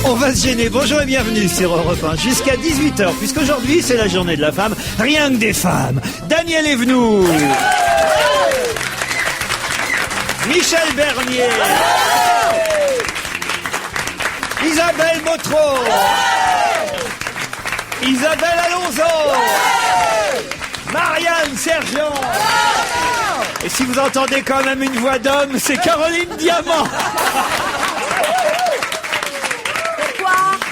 On va se gêner. Bonjour et bienvenue sur Europe 1 jusqu'à 18h, puisqu'aujourd'hui c'est la journée de la femme, rien que des femmes. Daniel Evenou, Michel Bernier, Isabelle Motro, Isabelle Alonso, Marianne Sergent. Et si vous entendez quand même une voix d'homme, c'est Caroline Diamant.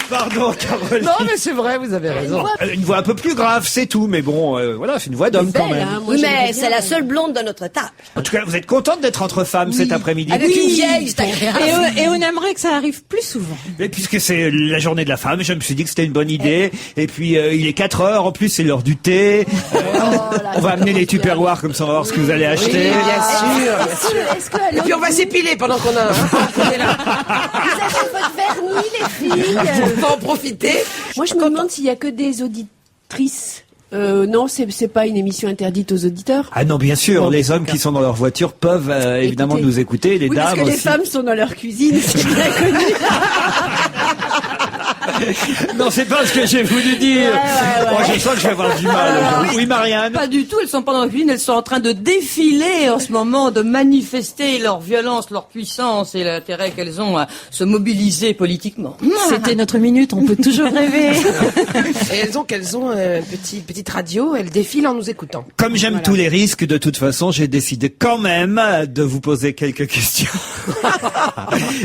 Pardon, Caroline. Non, mais c'est vrai, vous avez raison. Une voix un peu plus grave, c'est tout. Mais bon, voilà, c'est une voix d'homme quand même. Oui, mais c'est la seule blonde de notre table. En tout cas, vous êtes contente d'être entre femmes cet après-midi. Avec une vieille, c'est agréable. Et on aimerait que ça arrive plus souvent. Et puisque c'est la journée de la femme, je me suis dit que c'était une bonne idée. Et puis, il est 4 heures. En plus, c'est l'heure du thé. On va amener les Tupperware, comme ça on va voir ce que vous allez acheter. Oui, bien sûr. Et puis on va s'épiler pendant qu'on a... on est là. Vous avez votre vernis, les filles. On va en profiter. Moi, je me demande s'il y a que des auditrices. Non, c'est pas une émission interdite aux auditeurs. Ah non, bien sûr, les hommes qui sont dans leur voiture peuvent évidemment nous écouter, les Oui, dames parce que les aussi. femmes sont dans leur cuisine, c'est bien connu. Non, c'est pas ce que j'ai voulu dire. Ouais. Oh, je sens que je vais avoir du mal aujourd'hui. Oui, Marianne. Pas du tout, elles sont pas dans la cuisine, elles sont en train de défiler en ce moment, de manifester leur violence, leur puissance et l'intérêt qu'elles ont à se mobiliser politiquement. C'était notre minute, on peut toujours rêver. Et elles ont petite radio, elles défilent en nous écoutant. Comme j'aime tous les risques, de toute façon, j'ai décidé quand même de vous poser quelques questions.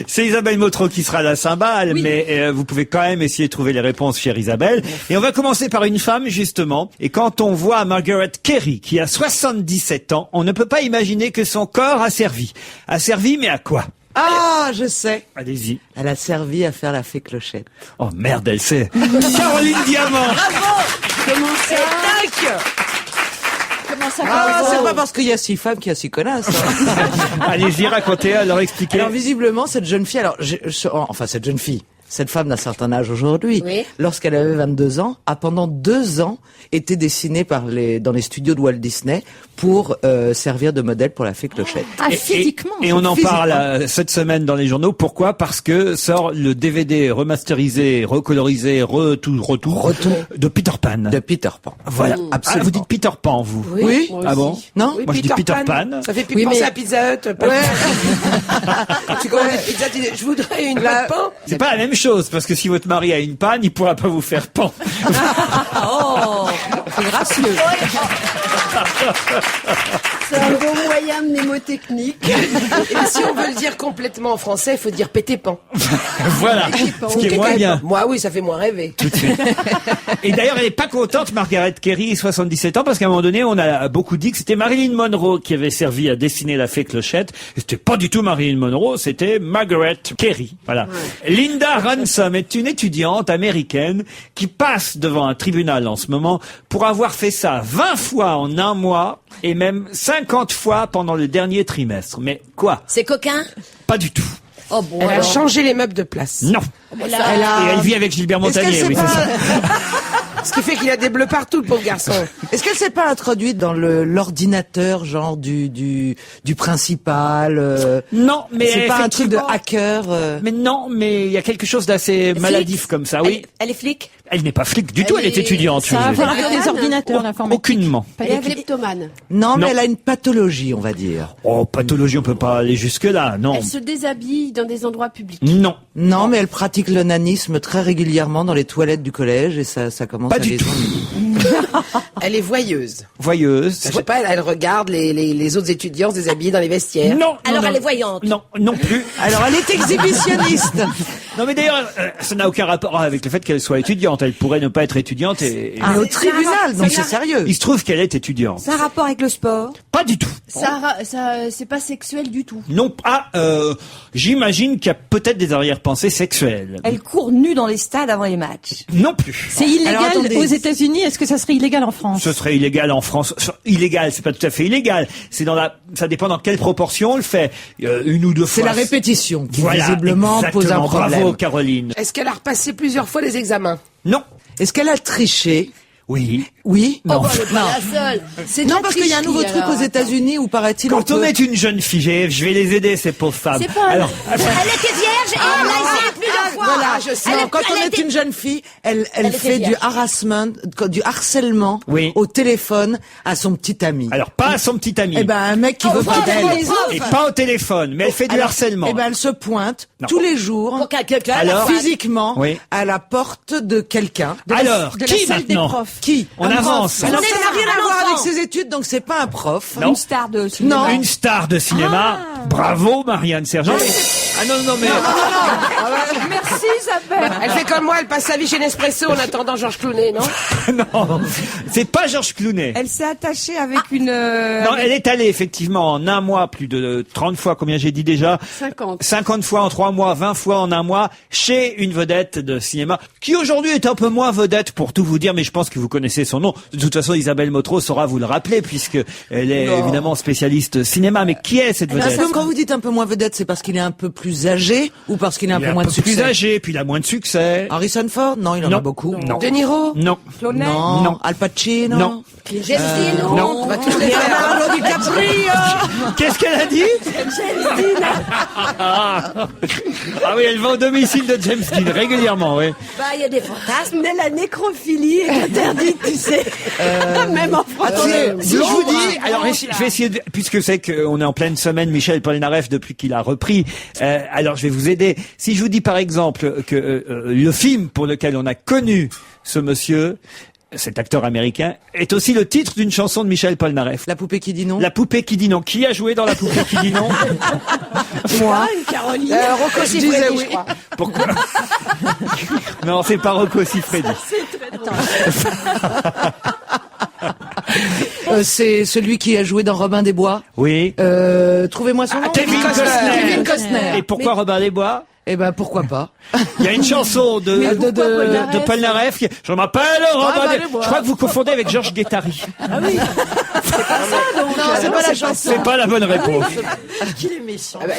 C'est Isabelle Motro qui sera la cymbale, mais vous pouvez quand même essayer de trouver les réponses, chère Isabelle. Et on va commencer par une femme, justement. Et quand on voit Margaret Kerry, qui a 77 ans, on ne peut pas imaginer que son corps a servi. A servi, mais à quoi? Ah, je sais. Allez-y. Elle a servi à faire la fée Clochette. Oh merde, elle sait. Caroline Diamant. Comment ça? Ah, c'est pas parce qu'il y a 6 femmes qu'il y a 6 connasses. Allez-y, racontez, alors expliquez. Alors visiblement, cette jeune fille, cette femme d'un certain âge aujourd'hui, Oui. lorsqu'elle avait 22 ans, a pendant 2 ans été dessinée dans les studios de Walt Disney pour servir de modèle pour la fée Clochette. Ah, physiquement. Et on en parle cette semaine dans les journaux. Pourquoi? Parce que sort le DVD remasterisé, recolorisé, retour de Peter Pan. De Peter Pan. Voilà. Absolument. Vous dites Peter Pan, vous? Oui. Ah bon? Non? Oui, Moi, je dis Peter Pan. Ça fait plus penser à Pizza Hut. Tu connais Pizza Hut, je voudrais une pâte de pain. C'est pas la même chose, parce que si votre mari a une panne, il pourra pas vous faire pan. Oh, c'est gracieux. C'est un bon moyen mnémotechnique. Et si on veut le dire complètement en français, il faut dire péter pan. Voilà. Ce qui est moins bien. Moi, oui, ça fait moins rêver. Tout de suite. Et d'ailleurs, elle est pas contente, Margaret Kerry, 77 ans, parce qu'à un moment donné, on a beaucoup dit que c'était Marilyn Monroe qui avait servi à dessiner la fée Clochette. Et c'était pas du tout Marilyn Monroe, c'était Margaret Kerry. Voilà. Ouais. Linda Ransom est une étudiante américaine qui passe devant un tribunal en ce moment pour avoir fait ça 20 fois en un mois et même 50 fois pendant le dernier trimestre. Mais quoi? C'est coquin? Pas du tout. Oh bon. Elle a changé les meubles de place. Non. Et elle vit avec Gilbert Montagnier, oui, c'est ça. Ce qui fait qu'il a des bleus partout, le pauvre garçon. Est-ce qu'elle s'est pas introduite dans l'ordinateur, genre du principal Non, mais c'est pas un truc de hacker Mais non, mais il y a quelque chose d'assez maladif comme ça, oui. Elle est flic? Elle n'est pas flic du tout, elle est étudiante. Ça va falloir faire des ordinateurs, l'informatique. Aucunement. Elle est kleptomane. Non, mais elle a une pathologie, on va dire. Oh, pathologie, on peut pas aller jusque-là, non. Elle se déshabille dans des endroits publics. Non. Non, mais elle pratique l'onanisme très régulièrement dans les toilettes du collège et ça commence Pas à du les tout. Elle est voyeuse. Voyeuse. Je sais pas, elle regarde les autres étudiants se déshabiller dans les vestiaires. Non. Alors non, elle est voyante? Non, non plus. Alors elle est exhibitionniste. Non, mais d'ailleurs, ça n'a aucun rapport avec le fait qu'elle soit étudiante. Elle pourrait ne pas être étudiante et... Au tribunal, donc c'est sérieux. Il se trouve qu'elle est étudiante. Ça a un rapport avec le sport? Pas du tout. Ça, c'est pas sexuel du tout. Non, j'imagine qu'il y a peut-être des arrière-pensées sexuelles. Elle court nue dans les stades avant les matchs. Non plus. C'est illégal Alors, attendez. aux États-Unis. Est-ce que ça serait illégal en France? Ce serait illégal en France. Illégal, c'est pas tout à fait illégal. C'est ça dépend dans quelle proportion on le fait. Une ou deux fois. C'est la répétition qui Voilà, visiblement pose un exactement. problème. Bravo, Caroline. Est-ce qu'elle a repassé plusieurs fois les examens? Non. Est-ce qu'elle a triché? Oui. Oui. Oh, bah, elle est pas la seule. C'est de Non, la parce qu'il y a un nouveau tricherie, truc aux alors. États-Unis où paraît-il Quand on est une jeune fille, je vais les aider, ces pauvres femmes. C'est pas... Alors, Elle était vierge et elle a essayé plusieurs fois. Voilà, je sais. Non, quand on est une jeune fille, elle fait du harcèlement Oui. au téléphone à son petit ami. Alors, pas à son petit ami. Eh ben, un mec qui veut pas d'elle. Et pas au téléphone, mais elle fait du Alors, harcèlement. Eh ben, elle se pointe Non. tous les jours, Pour quelqu'un. Alors, physiquement, Oui. à la porte de quelqu'un. Alors, qui maintenant? Qui? On Un prof. avance. Alors, ça n'a rien à voir enfant. avec ses études, donc c'est pas un prof. Non. Une star de cinéma. Non. Une star de cinéma. Bravo, Marianne Sergent. Ah non, mais... Merci Isabelle. Elle fait comme moi, elle passe sa vie chez Nespresso en attendant Georges Clooney, non? non, c'est pas Georges Clooney. Elle s'est attachée avec une... Non, elle est allée effectivement en un mois, plus de 30 fois, combien j'ai dit déjà? 50. 50 fois en 3 mois, 20 fois en un mois, chez une vedette de cinéma, qui aujourd'hui est un peu moins vedette pour tout vous dire, mais je pense que vous connaissez son nom. De toute façon, Isabelle Motro saura vous le rappeler, puisque elle est évidemment spécialiste cinéma. Mais qui est cette vedette? Quand vous dites un peu moins vedette, c'est parce qu'il est un peu plus âgé ou parce qu'il est un Il est peu moins de plus succès? âgé, puis il a moins de succès. Harrison Ford? Non, il en Non. a beaucoup. Non. De Niro? Non. Non. Non. Al Pacino? Non. James Dean. Non. On va tous les faire. Leonardo DiCaprio? Qu'est-ce qu'elle a dit? Ah oui, elle va au domicile de James Dean régulièrement, oui. Bah, il y a des fantasmes. Mais la nécrophilie est interdite, tu sais. Même en France. Si je vous dis, alors je vais essayer de, puisque c'est qu'on est en pleine semaine Michel Polnareff depuis qu'il a repris, alors je vais vous aider. Si je vous dis par exemple que le film pour lequel on a connu ce monsieur, cet acteur américain, est aussi le titre d'une chanson de Michel Polnareff. La poupée qui dit non? La poupée qui dit non. Qui a joué dans La poupée qui dit non? Moi, Caroline. Rocco Siffredi, je crois. Pourquoi? Non, c'est pas Rocco Siffredi. C'est celui qui a joué dans Robin des Bois. Oui. Trouvez-moi son nom. Kevin Costner. Kevin Costner. Et pourquoi Robin des Bois? Eh ben, pourquoi pas? Il y a une chanson de Polnareff qui, je m'appelle Robin des Bois. Je crois que vous confondez avec Georges Guettari. Non, c'est pas la chanson. C'est pas la bonne réponse.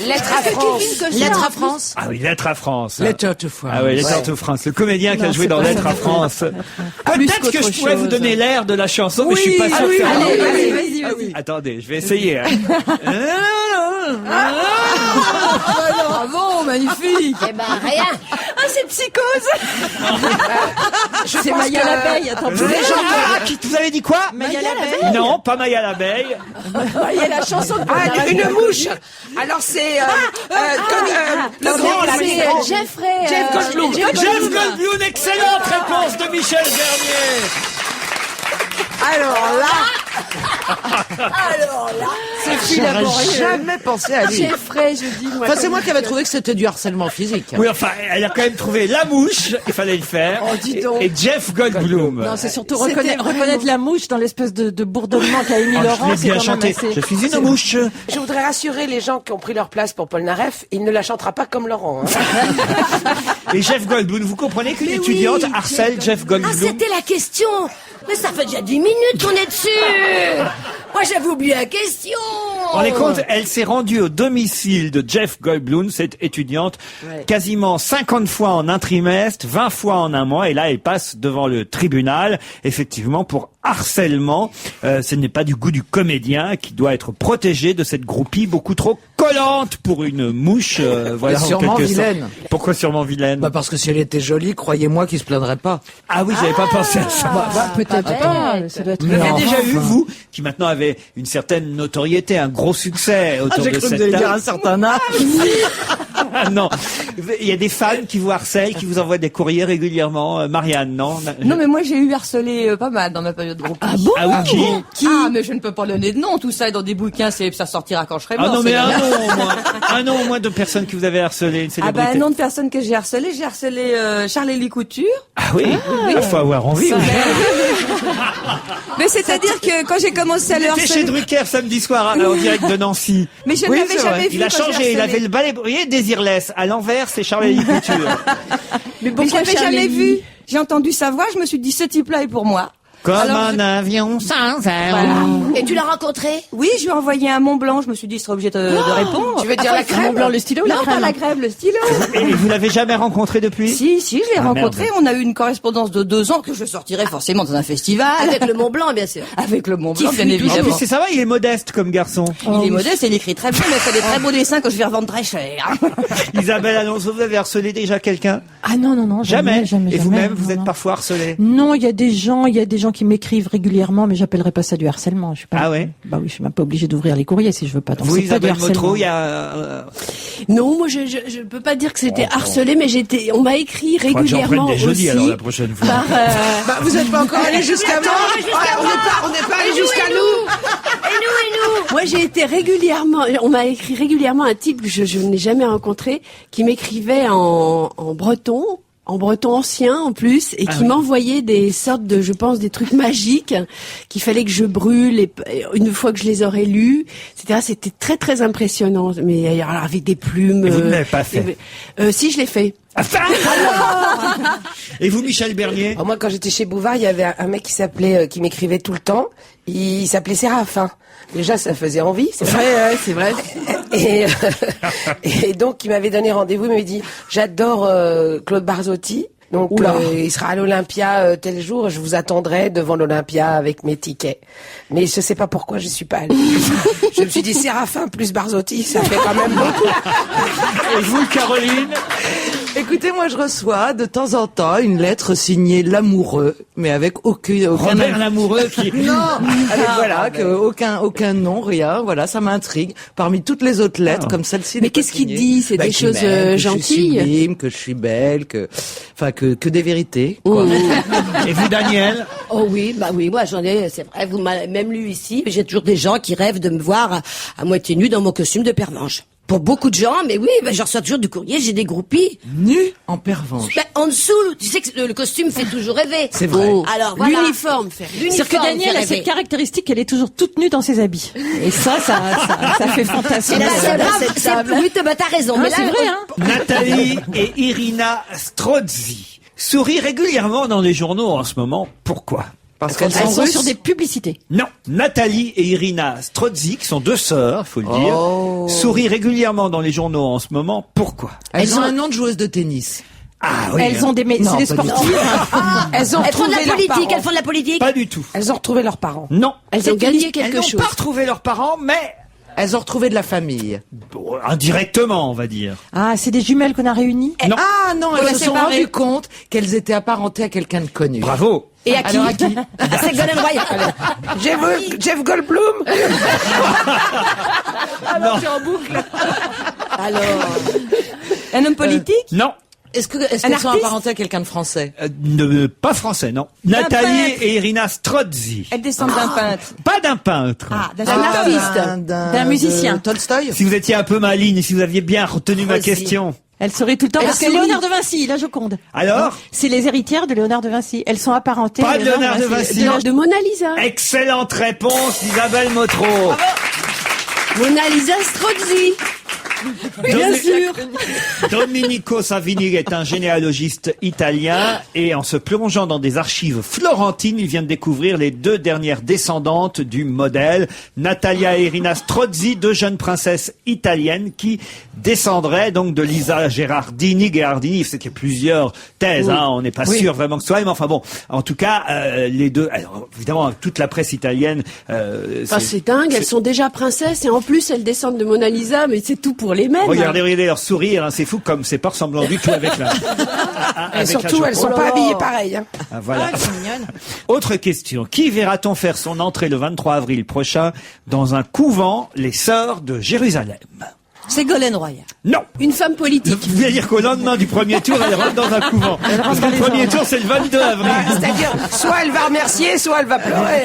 Lettre à France. Lettre à France. Ah oui, Lettre à France. Letter to France. Ah oui, Lettre to France. Le comédien qui a joué dans Lettre à France. Peut-être que je pourrais vous donner l'air de la chanson, mais je suis pas sûr que ça marche. Vas-y. Attendez, je vais essayer. Hein. Bravo, magnifique. Eh ben, rien. Ah, c'est psychose. C'est Maya l'abeille. Attends, Vous avez dit quoi? Maya l'abeille. Non, pas Maya l'abeille. Il y a la chanson de Polnareff. Une mouche. Alors c'est le grand là. C'est Jeffrey. Jeff Goldblum. Jeff Goldblum, excellente réponse de Michel Bernier. Alors là, C'est j'aurais jamais pensé à lui. Jeffrey, je dis, moi. Enfin, c'est moi qui avais trouvé que c'était du harcèlement physique. Oui, enfin, elle a quand même trouvé la mouche, il fallait le faire. Oh, dis donc. Et Jeff Goldblum. Non, c'est surtout Reconnaître la mouche dans l'espèce de bourdonnement qu'a émis Oh, je Laurent, l'ai c'est bien quand même chanté. assez... Je suis une mouche. Je voudrais rassurer les gens qui ont pris leur place pour Polnareff, il ne la chantera pas comme Laurent. Hein. Et Jeff Goldblum, vous comprenez qu'une étudiante harcèle Jeff Ah, Goldblum? c'était la question. Mais ça fait déjà 10 minutes qu'on est dessus. Moi, j'avais oublié la question. On est compte, elle s'est rendue au domicile de Jeff Goldblum, cette étudiante, quasiment 50 fois en un trimestre, 20 fois en un mois, et là, elle passe devant le tribunal, effectivement, pour harcèlement. Ce n'est pas du goût du comédien qui doit être protégé de cette groupie beaucoup trop collante pour une mouche. Voilà, en sûrement quelque sorte. vilaine. Pourquoi sûrement vilaine? Bah, parce que si elle était jolie, croyez-moi qu'il se plaindrait pas. Ah oui, j'avais pas pensé à ça. Peut-être pas, ça doit être... Vous l'avez Non. déjà eu, vous, qui maintenant avait une certaine notoriété, un gros succès autour de cette table. un certain âge. Ah non, il y a des fans qui vous harcèlent, qui vous envoient des courriers régulièrement. Marianne, non? Non, mais moi j'ai eu harcelé pas mal dans ma période de groupe. Ah bon? Ah oui, qui? Ah, mais je ne peux pas donner de nom. Tout ça est dans des bouquins, ça sortira quand je serai mort. Ah non, mais c'est un la- nom au moins. Un nom au moins de personnes que vous avez harcelé, une Ah célébrité. bah un nom de personne que j'ai harcelé Charles-Élie Couture. Ah oui, il faut avoir envie. Oui. Mais c'est-à-dire que quand j'ai commencé à le Il était chez harceler, Drucker samedi soir, en direct de Nancy. mais je ne Oui, l'avais c'est jamais vrai. vu. Il a quand j'ai changé, il harcelé. avait le balai, vous voyez, Désirless. À l'envers, c'est Charles-Élie Couture. Mais je l'avais jamais vu. J'ai entendu sa voix, je me suis dit ce type-là est pour moi. Comme Alors, un avion sans aile. Et tu l'as rencontré? Oui, je lui ai envoyé un Mont Blanc. Je me suis dit, il serait obligé de répondre. Tu veux dire la crème? Mont Blanc, le stylo ou la Non, crème? pas la crème, le stylo. Et vous l'avez jamais rencontré depuis? Si, je l'ai rencontré. merde. On a eu une correspondance de 2 ans que je sortirai forcément dans un festival. Avec le Mont Blanc, bien sûr. Avec le Mont Blanc, bien En plus, évidemment. c'est ça va, il est modeste comme garçon. Il est modeste et il écrit très bien, mais il fait des très beaux dessins que je vais revendre très cher. Isabelle Alonso, vous avez harcelé déjà quelqu'un? Ah non, non, non, Jamais. jamais. Et vous-même, Non, vous êtes non. parfois harcelé? Non, il y a des gens qui m'écrivent régulièrement, mais j'appellerais pas ça du harcèlement. Je suis pas. Ah ouais? Bah oui, je suis même pas obligée d'ouvrir les courriers si je veux pas. Donc Vous, c'est pas du Isabelle harcèlement. Motro, il y a... Non, moi je peux pas dire que c'était harcelé, mais on m'a écrit Faudra que j'en régulièrement prenne des jeudis, aussi alors, la prochaine fois. par, Bah, vous êtes pas encore allé jusqu'à moi. On n'est pas allé jusqu'à nous. Moi, j'ai été régulièrement, on m'a écrit régulièrement un type que je n'ai jamais rencontré, qui m'écrivait en breton ancien en plus, et qui m'envoyait des sortes de, je pense, des trucs magiques qu'il fallait que je brûle et une fois que je les aurais lus, etc. C'était très très impressionnant, mais alors, avec des plumes. Et vous ne l'avez pas fait? Si, je l'ai fait. Et vous, Michel Bernier? Alors moi, quand j'étais chez Bouvard, il y avait un mec qui m'écrivait tout le temps. Il s'appelait Séraphin. Déjà, ça faisait envie. C'est vrai, c'est vrai. Et donc, il m'avait donné rendez-vous. Il m'avait dit, j'adore Claude Barzotti. Donc, il sera à l'Olympia tel jour. Je vous attendrai devant l'Olympia avec mes tickets. Mais je sais pas pourquoi je suis pas allée. Je me suis dit, Séraphin plus Barzotti, ça fait quand même beaucoup. Et vous, Caroline? Écoutez, moi je reçois de temps en temps une lettre signée l'amoureux, mais avec aucun Robert l'amoureux qui... non, avec aucun nom, rien. Voilà, ça m'intrigue. Parmi toutes les autres lettres, comme celle-ci. Mais n'est pas qu'est-ce qu'il signée, dit? C'est des qu'il choses m'aime, que gentilles. je suis sublime, que je suis belle, que des vérités. Quoi. Et vous, Daniel? Oh oui, bah oui, moi j'en ai, c'est vrai, vous m'avez même lu ici. J'ai toujours des gens qui rêvent de me voir à moitié nue dans mon costume de pervenche. Pour beaucoup de gens, mais oui, bah, je reçois toujours du courrier, j'ai des groupies. Nu en pervenche. Bah, en dessous, tu sais que le costume fait toujours rêver. C'est vrai. Alors voilà. L'uniforme fait. C'est-à-dire que Daniel a cette caractéristique qu'elle est toujours toute nue dans ses habits. Et ça fait fantasmer. Oui, t'as raison. Ah, Mais là, c'est vrai, hein. Nathalie et Irina Strozzi sourient régulièrement dans les journaux en ce moment. Pourquoi? Parce qu'elles Elles sont sont russes. sur des publicités. Non, Nathalie et Irina Strozzi, qui sont deux sœurs, faut le dire, sourient régulièrement dans les journaux en ce moment. Pourquoi? Elles ont un nom de joueuse de tennis. Ah oui. Elles ont des, Non, c'est des pas du sportives. Elles ont elles font de retrouvé la leurs politique, parents. elles font de la politique. Pas du tout. Elles ont retrouvé leurs parents. Non. Elles ont gagné Elles quelque n'ont chose. pas retrouvé leurs parents, mais Elles ont retrouvé de la famille. bon, indirectement, on va dire. Ah, c'est des jumelles qu'on a réunies. Non. Ah non, elles la se sont séparer. rendues compte qu'elles étaient apparentées à quelqu'un de connu. Bravo. Et à qui? Alors à qui À Ségolène Royal. Jeff Goldblum. Non. Alors. Un homme politique? Non. Est-ce qu'elles sont artiste apparentées à quelqu'un de français? Pas français, non. Nathalie peintre. et Irina Strozzi. Elles descendent d'un peintre. Pas d'un peintre. Ah, d'un Un artiste. artiste. D'un musicien. de Tolstoï. Si vous étiez un peu maligne, si vous aviez bien retenu ma Vas-y. question. Elles sourient tout le temps. Parce que sourit. Léonard de Vinci, la Joconde. Alors? C'est les héritières de Léonard de Vinci. Elles sont apparentées. Pas à de Léonard de Vinci. De Mona Lisa. Excellente réponse d'Isabelle Motro. Mona Lisa Strozzi. Bien sûr. Domenico Savini est un généalogiste italien et en se plongeant dans des archives florentines, il vient de découvrir les deux dernières descendantes du modèle, Natalia et Irina Strozzi, deux jeunes princesses italiennes qui descendraient donc de Lisa Gherardini. C'était plusieurs thèses, hein, on n'est pas sûr vraiment que ce soit, mais enfin bon, en tout cas, les deux, alors évidemment, toute la presse italienne... C'est dingue, elles sont déjà princesses et en plus elles descendent de Mona Lisa, mais c'est tout pour les mêmes. Regardez leur sourire, hein, c'est fou comme c'est pas ressemblant du tout avec la... Et surtout, elles sont pas habillées pareil. Hein. Ah, voilà. Autre question. Qui verra-t-on faire son entrée le 23 avril prochain dans un couvent, les Sœurs de Jérusalem? Ségolène Royal. Non. Une femme politique. Vous voulez dire qu'au lendemain du premier tour, elle rentre dans un couvent. Parce que le premier tour, c'est le 22 avril. C'est-à-dire, soit elle va remercier, soit elle va pleurer.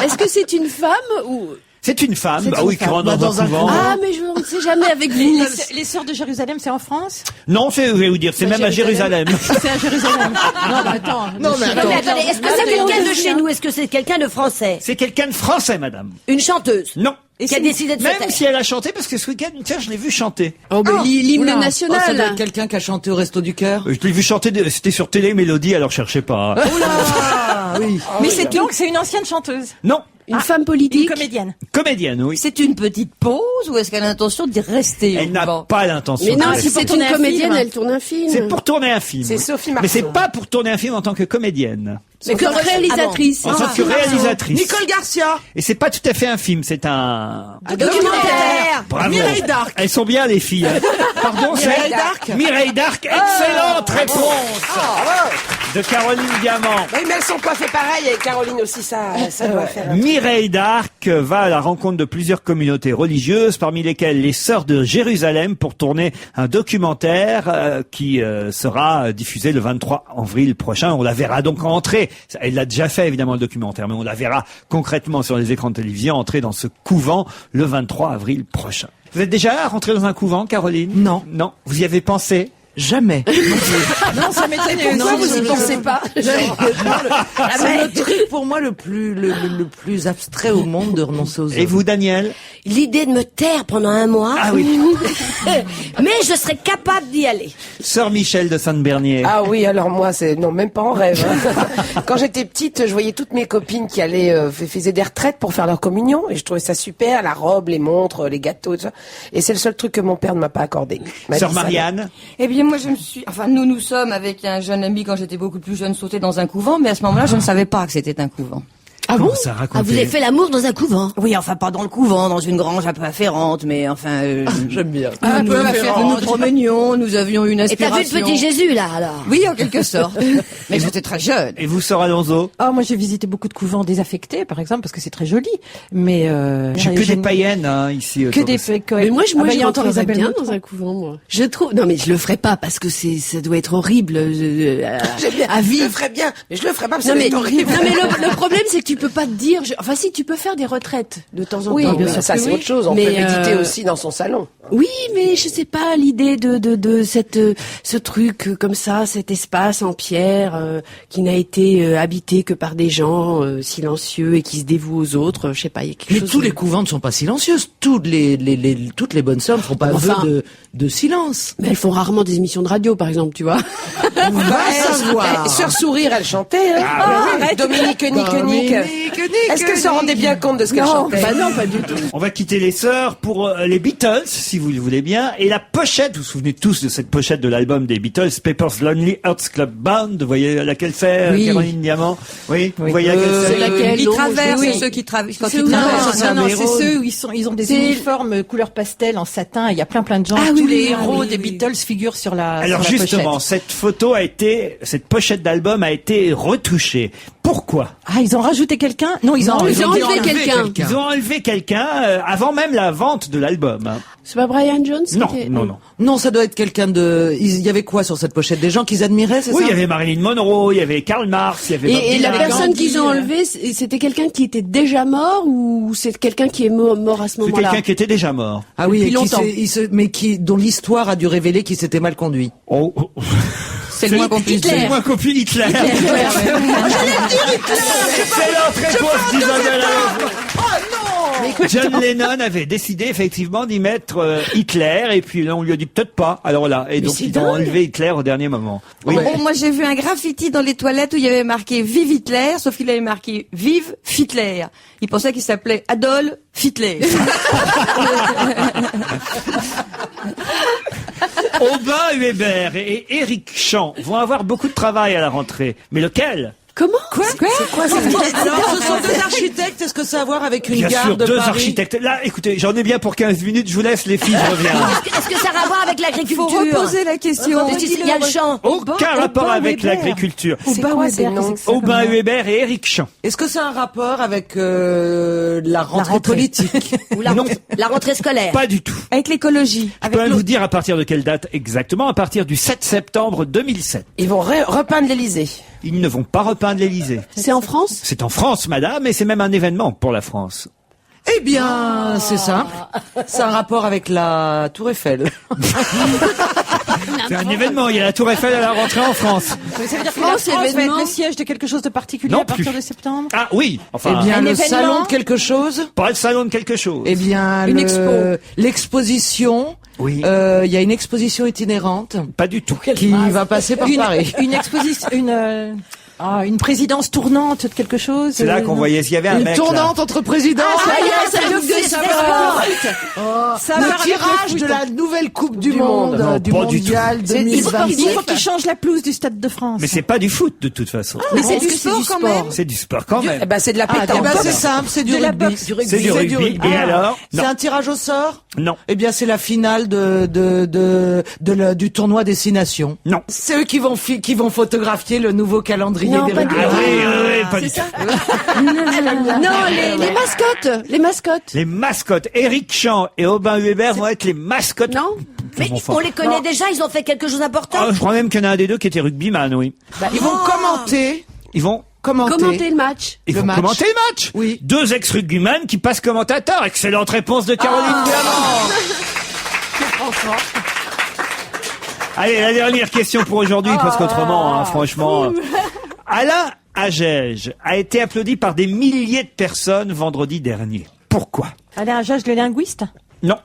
Est-ce que c'est une femme ou C'est une femme, C'est bah une oui, qui femme. rentre dans un couvent. Ah, mais je ne sais jamais avec vous. Les sœurs de Jérusalem, c'est en France? Non, je vais vous dire, c'est même à Jérusalem. C'est à Jérusalem. Non, mais attends. Non, mais attends. Mais attendez, est-ce que c'est quelqu'un de chez nous? Est-ce que c'est quelqu'un de français? C'est quelqu'un de français, madame. Une chanteuse? Non. Qui a décidé de se Même taire? si elle a chanté, parce que ce week-end, tiens, je l'ai vu chanter. Oh, mais l'hymne Oula. national. Oh, ça doit être quelqu'un qui a chanté au Resto du Cœur. Je l'ai vu chanter, c'était sur Télé Mélodie, alors cherchez pas. Oula, oui. Mais c'est une ancienne chanteuse. Non, Une femme Une politique. comédienne. comédienne, oui. C'est une petite pause ou est-ce qu'elle a l'intention d'y rester? Elle n'a Bon. pas l'intention. Mais de non, rester. si c'est tourner une un comédienne, film. elle tourne un film. C'est pour tourner un film. C'est Sophie Mais Marceau. c'est pas pour tourner un film en tant que comédienne. Mais comme réalisatrice. En tant que réalisatrice. Nicole Garcia. Et c'est pas tout à fait un film, c'est un... Un documentaire. Bravo. Mireille d'Arc. Elles sont bien, les filles. hein. Pardon, Mireille c'est d'Arc. Mireille d'Arc. Excellente réponse de Caroline Diamant. Oui, mais elles sont coiffées pareil, et Caroline aussi, ça doit faire. Mireille d'Arc va à la rencontre de plusieurs communautés religieuses, parmi lesquelles les Sœurs de Jérusalem, pour tourner un documentaire qui sera diffusé le 23 avril prochain. On la verra donc entrer. Elle l'a déjà fait, évidemment, le documentaire, mais on la verra concrètement sur les écrans de télévision entrer dans ce couvent le 23 avril prochain. Vous êtes déjà rentré dans un couvent, Caroline? Non. Non. Vous y avez pensé? Jamais. Non, ça m'étonne. Pourquoi vous y pensez pas? C'est le truc pour moi le plus abstrait au monde de renoncer aux Et hommes. vous, Daniel? L'idée de me taire pendant un mois. Ah oui. Mais je serais capable d'y aller. Sœur Michel de Sainte-Bernier. Ah oui, alors moi, non, même pas en rêve. hein. Quand j'étais petite, je voyais toutes mes copines qui allaient, faisaient des retraites pour faire leur communion, et je trouvais ça super, la robe, les montres, les gâteaux, tout ça. Et c'est le seul truc que mon père ne m'a pas accordé. Il m'a Sœur dit ça, Marianne? Eh bien, moi, nous sommes avec un jeune ami quand j'étais beaucoup plus jeune sautés dans un couvent, mais à ce moment-là, je ne savais pas que c'était un couvent. Ah bon? Comment ça, racontez? Ah, vous avez fait l'amour dans un couvent? Oui, enfin, pas dans le couvent, dans une grange un peu afférente, mais enfin, J'aime bien. nous nous promenions, nous avions une Et t'as inspiration. vu le petit Jésus, là, alors? Oui, en quelque sorte. Mais j'étais très jeune. Et vous, Sœur Alonso? Oh, moi, j'ai visité beaucoup de couvents désaffectés, par exemple, parce que c'est très joli. Mais J'ai que des païennes, hein, ici. Que autour de des ça. Mais moi, je il y a encore rentrerais Isabelle bien Mouton. dans un couvent, moi. Je trouve. Non, mais je le ferai pas parce que ça doit être horrible à Je vivre. le ferais bien, mais je le ferais pas parce que Non mais, c'est horrible. non, mais le problème, c'est que tu peux pas te dire. Enfin, si tu peux faire des retraites de temps en Oui, temps. mais bien sûr ça que c'est oui. autre chose. On Mais, peut méditer aussi dans son salon. Oui, mais je sais pas l'idée de ce truc comme ça, cet espace en pierre qui n'a été habité que par des gens silencieux et qui se dévouent aux autres. Je sais pas, il y a quelque Mais chose. tous les couvents ne sont pas silencieux. Toutes les bonnes sœurs ne font pas Enfin. vœu de silence. Mais elles font rarement des émissions de radio, par exemple, tu vois. Va savoir. Sœur Sourire, elle chantait. Hein. arrête. Dominique Nick. Est-ce qu'elle se rendait bien compte de ce qu'elle Non, chantait? bah non, pas du tout. On va quitter les sœurs pour les Beatles, si vous le voulez bien. Et la pochette, vous vous souvenez tous de cette pochette de l'album des Beatles, Pepper's Lonely Hearts Club Band. Vous voyez laquelle c'est, Oui. Caroline Diamant? Oui, vous voyez laquelle c'est c'est? laquelle? Ils Non, traversent, oui. c'est ceux qui traversent. Quand C'est ils où? traversent. Non, héros. c'est ceux où ils ont des C'est- uniformes couleur pastel en satin. Il y a plein de gens. Ah Tous oui, les oui, héros oui, des oui. Beatles figurent sur la. Alors sur la justement, pochette. cette pochette d'album a été retouchée. Pourquoi? Ah, ils ont rajouté quelqu'un? Non, ils ont Non, ils ont enlevé quelqu'un. Ils ont enlevé quelqu'un avant même la vente de l'album. hein. C'est pas Brian Jones Non, qui est- non, non. Non, ça doit être quelqu'un de... Il y avait quoi sur cette pochette? Des gens qu'ils admiraient, c'est Oui, ça? il y avait Marilyn Monroe, il y avait Karl Marx, il y avait Bob Et la Dylan. personne qu'ils ont enlevée, c'était quelqu'un qui était déjà mort ou c'est quelqu'un qui est mort à ce C'est moment-là? quelqu'un qui était déjà mort. Ah oui, Depuis et qui longtemps. mais dont l'histoire a dû révéler qu'il s'était mal conduit. Oh, oh. C'est le moins qu'on puisse C'est le dire. moins qu'on puisse Hitler. Excellente réponse d'Isabelle Alonso. John Lennon avait décidé effectivement d'y mettre Hitler et puis là on lui a dit peut-être pas. Alors là, et donc c'est ils ont dingue. enlevé Hitler au dernier moment. Oui. Bon, moi j'ai vu un graffiti dans les toilettes où il y avait marqué Vive Hitler, sauf qu'il avait marqué Vive Hitler. Il pensait qu'il s'appelait Adolf Hitler. Aubin Hubert et Éric Champ vont avoir beaucoup de travail à la rentrée. Mais lequel? Comment? Alors, ce sont deux architectes, est-ce que ça a à voir avec une Bien gare sûr, de deux Paris? architectes. Là, écoutez, j'en ai bien pour 15 minutes, je vous laisse les filles, je reviens. Est-ce que ça a à voir avec Faut l'agriculture? reposer la question. Il y a le champ. Aucun rapport avec l'agriculture. C'est quoi ces noms? Aubin Hubert et Éric Champ. Est-ce que ça a un rapport avec la rentrée politique? Ou la rentrée scolaire? Pas du tout. Avec l'écologie. Je peux même vous dire à partir de quelle date exactement, à partir du 7 septembre 2007. Ils vont repeindre l'Élysée. Ils ne vont pas repeindre l'Élysée. C'est en France? C'est en France, madame, et c'est même un événement pour la France. Eh bien, c'est simple. C'est un rapport avec la Tour Eiffel. C'est un événement. Il y a la Tour Eiffel à la rentrée en France. Ça veut dire que la France va être le siège de quelque chose de particulier Non à partir plus. de septembre. Ah oui. Enfin, Eh bien, un le événement. salon de quelque chose. pas le salon de quelque chose. Eh bien, Une expo. l'exposition. Oui. Il y a une exposition itinérante Pas du tout. qui va passer par Paris. Une exposition, une présidence tournante de quelque chose. C'est là qu'on voyait s'il y avait un Une mec. tournante entre présidents. Ça y est, ça nous fait savoir. Ça Le va avec tirage le de foot. la nouvelle Coupe du Monde, Non, du pas du mondial Il faut 2027. qu'il change la pelouse du Stade de France. Mais c'est pas du foot de toute façon. Mais c'est du sport quand même. C'est du sport quand même. Eh ben, c'est de la Eh pétanque. ben, c'est simple, c'est du De la rugby. boxe. C'est du rugby. Et alors C'est Non. un tirage au sort. Non. Eh bien, c'est la finale du tournoi Destination. Non. C'est eux qui vont photographier le nouveau calendrier Non, des pas du rugbyman. Ah oui, pas du tout. Non, les mascottes. Les mascottes. Les mascottes. Éric Champ et Aubin Hubert vont être les mascottes. Non. Mais on les connaît déjà, ils ont fait quelque chose d'important. Ah, je crois même qu'il y en a un des deux qui était rugbyman, oui. Ils vont commenter. Ils vont Commenter le match. Ils Le vont match. commenter le match. Oui. Deux ex-rugbyman qui passent commentateurs. Excellente réponse de Caroline Diamant. Allez, la dernière question pour aujourd'hui, parce qu'autrement, franchement... Alain Agege a été applaudi par des milliers de personnes vendredi dernier. Pourquoi? Alain Agege, le linguiste.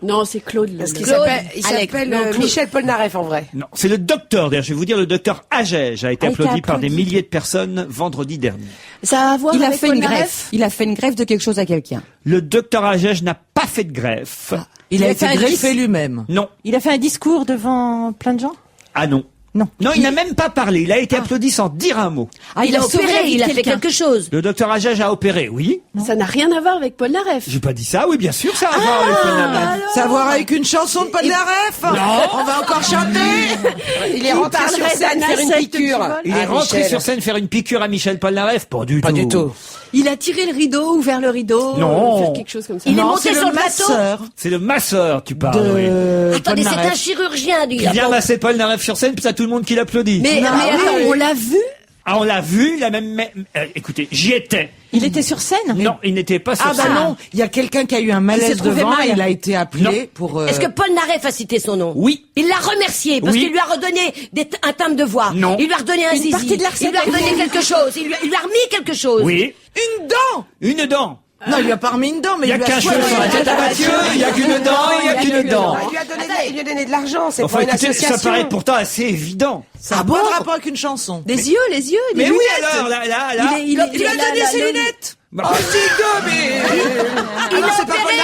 Non, c'est Claude. Parce qu'il Claude, s'appelle Alex, non, Michel Polnareff en vrai. Non, c'est le docteur, d'ailleurs, je vais vous dire, le docteur Agege a été applaudi par des milliers de personnes vendredi dernier. Ça a à voir Il a avec fait une Polnareff. greffe. Il a fait une greffe de quelque chose à quelqu'un. Le docteur Agege n'a pas fait de greffe. Il a Il a été fait un greffé lui-même. Non. Il a fait un discours devant plein de gens. Ah non. Non. Non, il n'a même pas parlé. Il a été applaudi sans dire un mot. Ah, il a sauvé la opéré, vie il de a fait quelqu'un. quelque chose. Le docteur Agege a opéré, oui. Ça n'a rien à voir avec Polnareff. J'ai pas dit ça, oui, bien sûr, ça a à voir avec Polnareff. Ça a à voir avec une chanson de Polnareff. On va encore chanter. Il est rentré sur parlerait scène d'un faire une insecte piqûre. qui vole. Il est rentré Michel. sur scène faire une piqûre à Michel Polnareff. Pas du tout. Pas du tout. Il a tiré le rideau, ouvert le rideau. Non. Faire quelque chose comme ça. Il est Non, monté c'est sur le bateau. masseur C'est le masseur, tu parles, oui. de Attendez, c'est un Polnareff. chirurgien, lui. Il vient masser Polnareff sur scène, puis t'as tout le monde qui l'applaudit. Mais attends, on l'a vu. Ah, on l'a vu, il a même... écoutez, j'y étais. Il était sur scène. Non, il n'était pas sur Ah bah scène. non, il y a quelqu'un qui a eu un s'est malaise trouvé devant mal. et il a été appelé Non. pour... Est-ce que Polnareff a cité son nom? Oui. Il l'a remercié parce Oui. qu'il lui a redonné un timbre de voix. Non. Il lui a redonné un Une zizi. partie de la Il lui a recette. redonné quelque chose. Il lui a remis quelque chose. Oui. Une dent. Une dent. Non, il lui a pas remis une dent, mais Il y a lui a qu'un cheveu soigné. sur la tête à Mathieu, il y a qu'une dent, il y a qu'une dent. Il lui a donné de l'argent, c'est Enfin, pas une écoutez, association. ça paraît pourtant assez évident. Ça a pas de rapport avec une chanson. Les yeux, les yeux. Mais les oui, lunettes. alors, là. Il a donné ses lunettes. Bah, Il a opéré.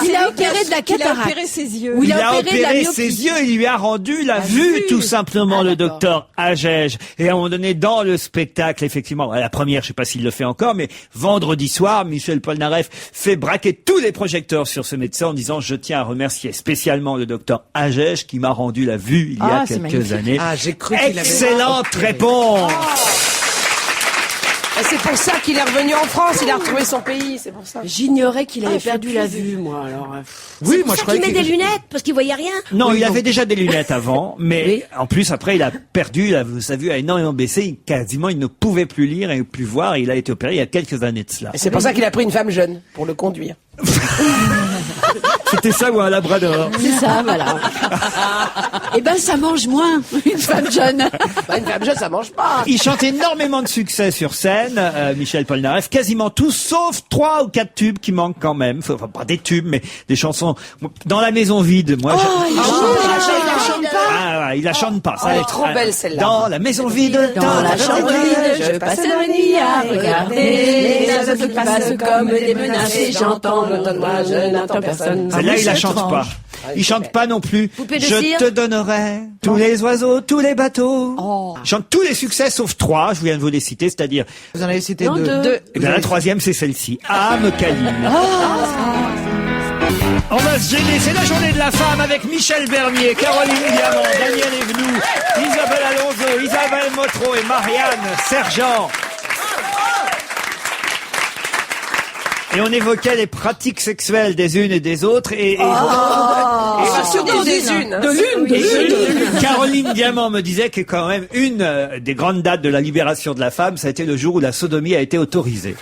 Il a opéré de la Il a cataracte. opéré ses yeux. Oui. il a a opéré de la opéré myopie. ses yeux, il lui a rendu la vue, tout simplement, le d'accord. docteur Agege. Et à un moment donné, dans le spectacle, effectivement, à la première, je sais pas s'il le fait encore, mais vendredi soir, Michel Polnareff fait braquer tous les projecteurs sur ce médecin en disant, je tiens à remercier spécialement le docteur Agege qui m'a rendu la vue il y a Ah, c'est quelques magnifique. années. Ah, j'ai cru qu'il avait... Excellente réponse! Et c'est pour ça qu'il est revenu en France, il a retrouvé son pays, c'est pour ça. J'ignorais qu'il avait perdu la vue, moi. Alors, Oui, moi C'est je ça croyais qu'il met qu'il... des lunettes parce qu'il voyait rien. Non, il avait déjà des lunettes avant, mais Oui. en plus après il a perdu, sa vue a énormément baissé, quasiment il ne pouvait plus lire et plus voir, et il a été opéré il y a quelques années de cela. Et c'est pour ça qu'il a pris une femme jeune, pour le conduire. C'était ça ou un labrador? c'est ça, voilà. Eh ben, ça mange moins, une femme jeune. Bah, une femme jeune, ça mange pas. Il chante énormément de succès sur scène, Michel Polnareff, quasiment tous, sauf 3 ou 4 tubes qui manquent quand même. Enfin, pas des tubes, mais des chansons. Dans la maison vide, moi. Il la chante pas. Ah, il la chante pas. Ça elle est va être- trop belle, celle-là. Dans la maison vide, Dans la chambre vide, je passe ma nuit à regarder les oiseaux qui passent comme des menacés. J'entends l'entendre, je n'entends personne. Celle-là, il la chante pas. Il chante pas non plus. Poupée de Je cire. te donnerai tous les oiseaux, tous les bateaux. Il chante tous les succès sauf 3. Je viens de vous les citer, c'est-à-dire. Vous en avez cité Non, deux. deux. Eh bien, la 3e, c'est celle-ci. Âme câline. On va se gêner. C'est la journée de la femme avec Michel Bernier, Caroline Diamant, Daniel Evenou, Isabelle Alonso, Isabelle Motro et Marianne Sergent. Et on évoquait les pratiques sexuelles des unes et des autres. Et Surtout des unes. De l'une. Caroline Diamant me disait que quand même une des grandes dates de la libération de la femme, ça a été le jour où la sodomie a été autorisée.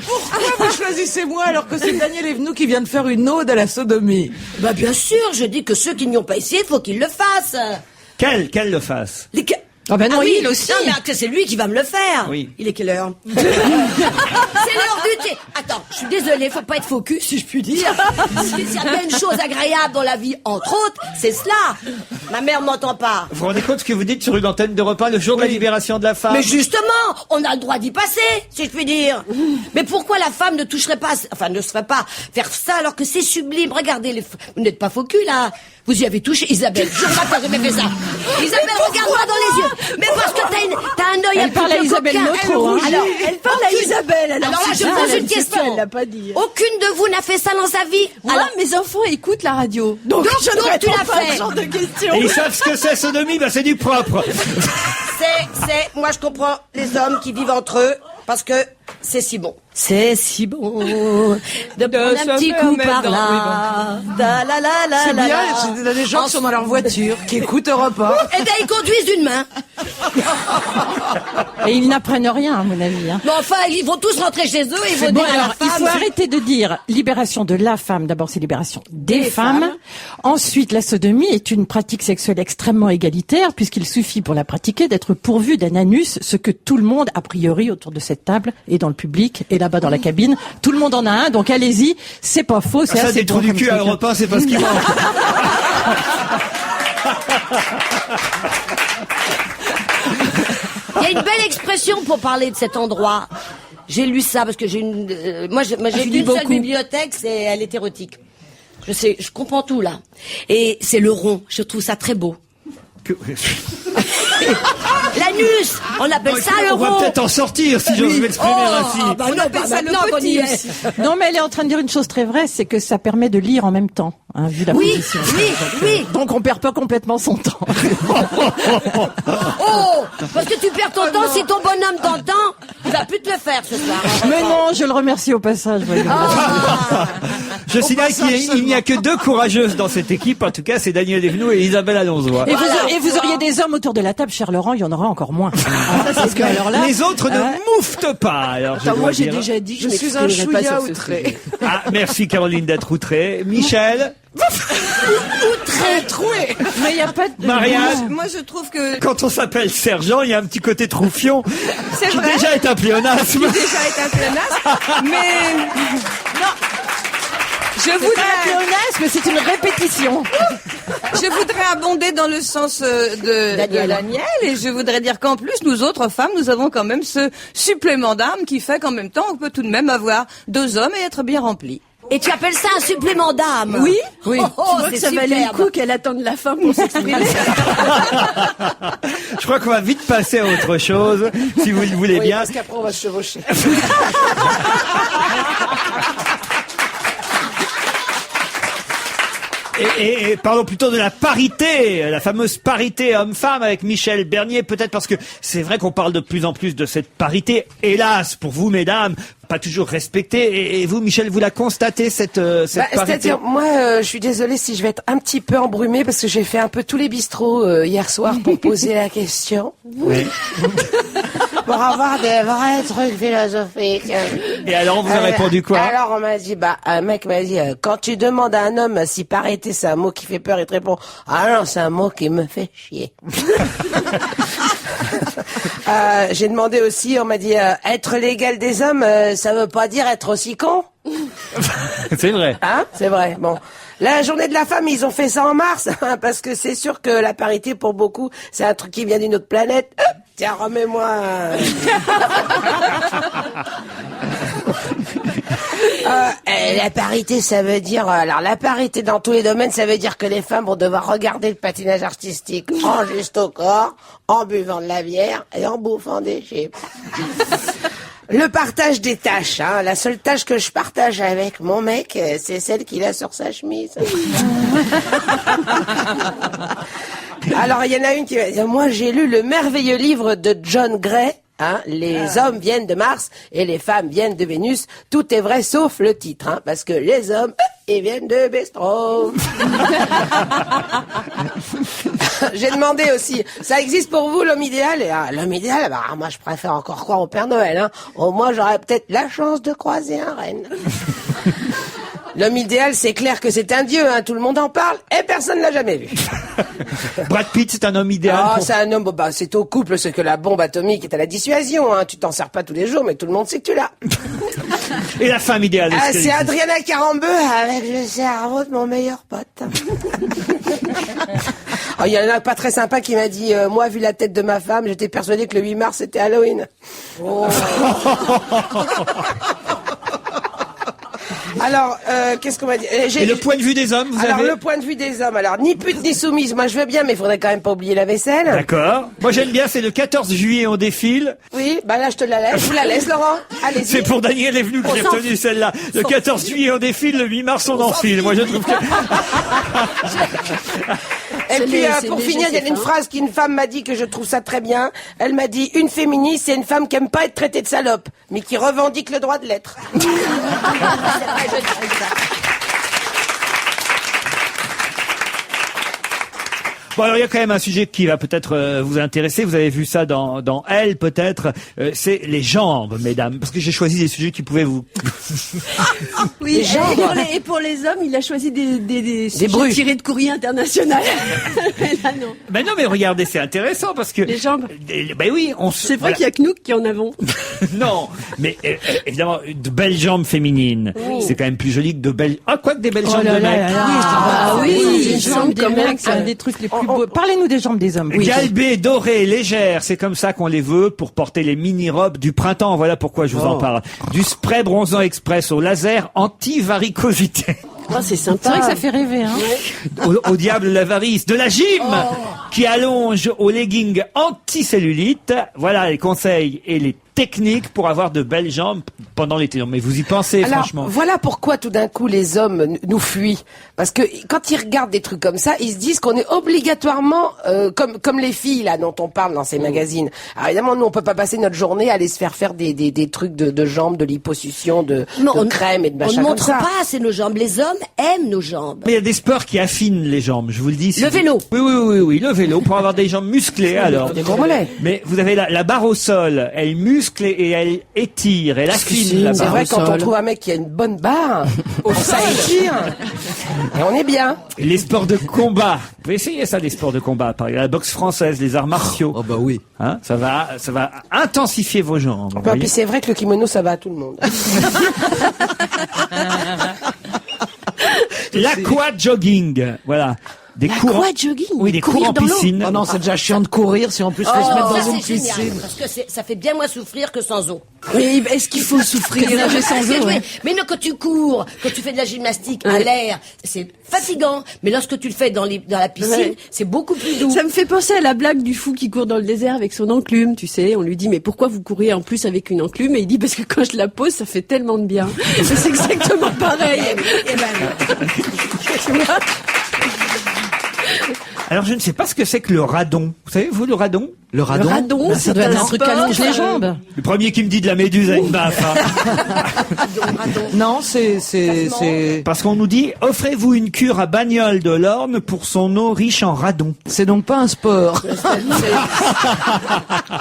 Pourquoi vous choisissez moi alors que c'est Daniel Evenou qui vient de faire une ode à la sodomie? Bah bien sûr, je dis que ceux qui n'y ont pas essayé, faut qu'ils le fassent. Qu'elle le fasse. Ah ben non, oui, il aussi. Non, mais c'est lui qui va me le faire. Oui. Il est quelle heure? C'est l'heure du thé. Attends, je suis désolée, faut pas être focus, si je puis dire. S'il y a bien une chose agréable dans la vie, entre autres, c'est cela. Ma mère m'entend pas. Vous vous rendez compte ce que vous dites sur une antenne de repas le jour de la libération de la femme? Mais justement, on a le droit d'y passer, si je puis dire. Mais pourquoi la femme ne toucherait pas, enfin ne se ferait pas faire ça alors que c'est sublime? Regardez, vous n'êtes pas faux cul là. Vous y avez touché, Isabelle. Je ne sais pas t'as jamais fait ça. Isabelle, regarde-moi dans les yeux. Mais parce que t'as un œil un peu parle à Isabelle Motro, hein. Alors, Elle parle à Isabelle. alors là, je pose une question. Elle l'a pas dit. Aucune de vous n'a fait ça dans sa vie. Moi, Alors, mes enfants écoutent la radio. Donc je ne donc tu réponds l'as pas à fait. ce genre de questions. Et ils savent ce que c'est sodomie, c'est du propre. moi je comprends les hommes qui vivent entre eux parce que c'est si bon. C'est si bon de prendre un petit coup par là. Da la la la C'est la bien, la. il y a des gens qui sont dans leur voiture, qui écoutent Europe 1. Eh ben ils conduisent d'une main. Et ils n'apprennent rien, à mon avis. Hein. Mais enfin, ils vont tous rentrer chez eux et ils vont Bon, dire à alors, la il femme. faut arrêter de dire libération de la femme. D'abord, c'est libération des femmes. Ensuite, la sodomie est une pratique sexuelle extrêmement égalitaire puisqu'il suffit pour la pratiquer d'être pourvu d'un anus, ce que tout le monde, a priori, autour de cette table et dans le public et là-bas dans la cabine, tout le monde en a un. Donc allez-y, c'est pas faux, c'est Ça, assez des trous bon du comme cul à truc, hein. Europe 1, c'est pas ce qui manque. Il y a une belle expression pour parler de cet endroit. J'ai lu ça parce que j'ai une. Moi, j'ai lu une seule bibliothèque, elle est érotique. Je sais, je comprends tout là. Et c'est le rond. Je trouve ça très beau. L'anus, on appelle ça le On va rond. peut-être en sortir si j'ose m'exprimer ainsi. Bah non, pas maintenant qu'on y est. Non, mais elle est en train de dire une chose très vraie, c'est que ça permet de lire en même temps, hein, vu la Oui, position. oui. Donc on perd pas complètement son temps. Oh, parce que tu perds ton temps si ton bonhomme t'entend, il va plus te le faire ce soir. Mais non, je le remercie au passage. Voyons. Je signale qu'il n'y a que deux courageuses dans cette équipe. En tout cas, c'est Daniel Evenou et Isabelle Alonso. Et vous auriez des hommes autour de la table, cher Laurent, il y en aura encore moins. Parce que alors là, Les autres ne mouftent pas. Alors, je dois dire. déjà dit que Je suis un chouïa outré. Ah, merci Caroline d'être outrée. Michel, Très troué. mais il n'y a pas de... Marianne, Moi, je trouve que quand on s'appelle sergent, il y a un petit côté troufion c'est qui vrai. déjà est un pléonasme. Déjà été un pléonasme, mais non. Je C'est pas un voudrais, pléonasme, c'est une répétition. je voudrais abonder dans le sens de Daniel, et je voudrais dire qu'en plus, nous autres femmes, nous avons quand même ce supplément d'âme qui fait qu'en même temps, on peut tout de même avoir deux hommes et être bien remplis. Et tu appelles ça un supplément d'âme? Oui, Oui. Tu vois que ça valait le coup qu'elle attende la fin pour s'exprimer. Je crois qu'on va vite passer à autre chose, si vous le voulez bien. Parce qu'après on va se chevaucher. Et parlons plutôt de la parité, la fameuse parité homme-femme avec Michel Bernier, peut-être parce que c'est vrai qu'on parle de plus en plus de cette parité, hélas pour vous mesdames, pas toujours respectée. Et vous Michel, vous la constatez cette parité? C'est-à-dire, moi, je suis désolée si je vais être un petit peu embrumée parce que j'ai fait un peu tous les bistrots hier soir pour poser la question. Oui. Pour avoir des vrais trucs philosophiques. Et alors on vous a répondu quoi? Alors on m'a dit, un mec m'a dit, quand tu demandes à un homme si parité c'est un mot qui fait peur, il te répond, ah non, c'est un mot qui me fait chier. J'ai demandé aussi, on m'a dit, être l'égal des hommes, ça veut pas dire être aussi con. C'est vrai. Hein? C'est vrai. Bon. La journée de la femme, ils ont fait ça en mars, hein, parce que c'est sûr que la parité, pour beaucoup, c'est un truc qui vient d'une autre planète. Tiens, remets-moi. La parité, ça veut dire... alors, la parité dans tous les domaines, ça veut dire que les femmes vont devoir regarder le patinage artistique en juste au corps, en buvant de la bière et en bouffant des chips. Le partage des tâches, hein. La seule tâche que je partage avec mon mec, c'est celle qu'il a sur sa chemise. Alors, il y en a une qui va dire, moi, j'ai lu le merveilleux livre de John Gray, hein. Les hommes viennent de Mars et les femmes viennent de Vénus. Tout est vrai sauf le titre, hein, parce que les hommes, ils viennent de Bistro. J'ai demandé aussi, ça existe pour vous l'homme idéal? Et l'homme idéal, moi je préfère encore croire au Père Noël. Hein. Au moins j'aurais peut-être la chance de croiser un renne. L'homme idéal, c'est clair que c'est un dieu, hein. Tout le monde en parle et personne l'a jamais vu. Brad Pitt, c'est un homme idéal. C'est un homme, c'est au couple ce que la bombe atomique est à la dissuasion. Hein. Tu t'en sers pas tous les jours, mais tout le monde sait que tu l'as. Et la femme idéale? C'est Adriana Carambeu avec le cerveau de mon meilleur pote. Il y en a pas très sympa qui m'a dit, moi, vu la tête de ma femme, j'étais persuadé que le 8 mars c'était Halloween. Oh. Alors, qu'est-ce qu'on m'a dit? Et le point de vue des hommes, le point de vue des hommes. Alors, ni pute ni soumise. Moi, je veux bien, mais il faudrait quand même pas oublier la vaisselle. D'accord. Moi, j'aime bien, c'est le 14 juillet, on défile. Oui, là, je te la laisse. Je vous la laisse, Laurent. Allez-y. C'est pour Daniel Evenou que j'ai retenu celle-là. Le 14 juillet, on défile. Le 8 mars, on enfile. Moi, je trouve que... Et puis, pour finir, il y a une phrase qu'une femme m'a dit que je trouve ça très bien. Elle m'a dit, une féministe, c'est une femme qui aime pas être traitée de salope, mais qui revendique le droit de l'être. Bon, alors il y a quand même un sujet qui va peut-être vous intéresser. Vous avez vu ça dans Elle, peut-être. C'est les jambes, mesdames, parce que j'ai choisi des sujets qui pouvaient vous. Oui. Et pour les hommes, il a choisi des sujets bruits tirés de Courrier International. Là, non. Ben non, mais regardez, c'est intéressant parce que. Les jambes. Ben oui, C'est vrai qu'il y a que nous qui en avons. Non, mais évidemment, de belles jambes féminines, c'est quand même plus joli que de belles. Ah, quoi que des belles jambes de mecs. Il semble quand même c'est un des trucs les plus beaux. Parlez-nous des jambes des hommes. Galbées, dorées, légères, c'est comme ça qu'on les veut pour porter les mini-robes du printemps. Voilà pourquoi je vous en parle. Du spray bronzant express au laser anti-varicosité. C'est sympa. C'est vrai que ça fait rêver, hein. Au diable l'avarice, de la gym qui allonge au legging anti-cellulite. Voilà les conseils et les techniques pour avoir de belles jambes pendant l'été. Non, mais vous y pensez, alors, franchement. Voilà pourquoi tout d'un coup les hommes nous fuient. Parce que quand ils regardent des trucs comme ça, ils se disent qu'on est obligatoirement comme les filles là dont on parle dans ces magazines. Alors évidemment, nous on peut pas passer notre journée à aller se faire des trucs de jambes, de liposuction, de crème et de machin. On ne comme montre ça. pas assez nos jambes. Les hommes aiment nos jambes. Mais il y a des sports qui affinent les jambes, je vous le dis. Le vélo. Oui, le vélo, pour avoir des jambes musclées, alors. Des gros mollets. Mais vous avez la barre au sol, elle muscle et elle étire, elle affine la C'est barre vrai, au quand sol. on trouve un mec qui a une bonne barre, ça étire. Et on est bien. Les sports de combat. Vous pouvez essayer ça, les sports de combat. Par exemple, la boxe française, les arts martiaux. Oh bah oui. Hein, ça va intensifier vos jambes. vous Ouais, voyez. puis c'est vrai que le kimono, ça va à tout le monde. L'aqua-jogging. Voilà. Des cours. Jogging. Oui, des cours en dans l'eau. piscine. Oh non, c'est déjà chiant de courir si en plus faut se mettre dans Ça, une c'est génial, piscine. parce que ça fait bien moins souffrir que sans eau. Mais est-ce qu'il faut souffrir nager sans C'est eau? vrai. Mais non, quand tu cours, quand tu fais de la gymnastique à l'air, c'est fatigant. Mais lorsque tu le fais dans la piscine, Ouais. c'est beaucoup plus doux. Ça me fait penser à la blague du fou qui court dans le désert avec son enclume, tu sais. On lui dit, mais pourquoi vous courez en plus avec une enclume? Et il dit, parce que quand je la pose, ça fait tellement de bien. C'est exactement pareil. Tu vois? Alors, je ne sais pas ce que c'est que le radon. Vous savez, vous, le radon? Le radon. Le radon, Ça c'est doit être un un truc sport. qui allonge les jambes. Le premier qui me dit de la méduse a une baffe. Hein. Non, c'est Parce qu'on nous dit, offrez-vous une cure à Bagnoles de l'Orne pour son eau riche en radon. c'est donc pas un sport.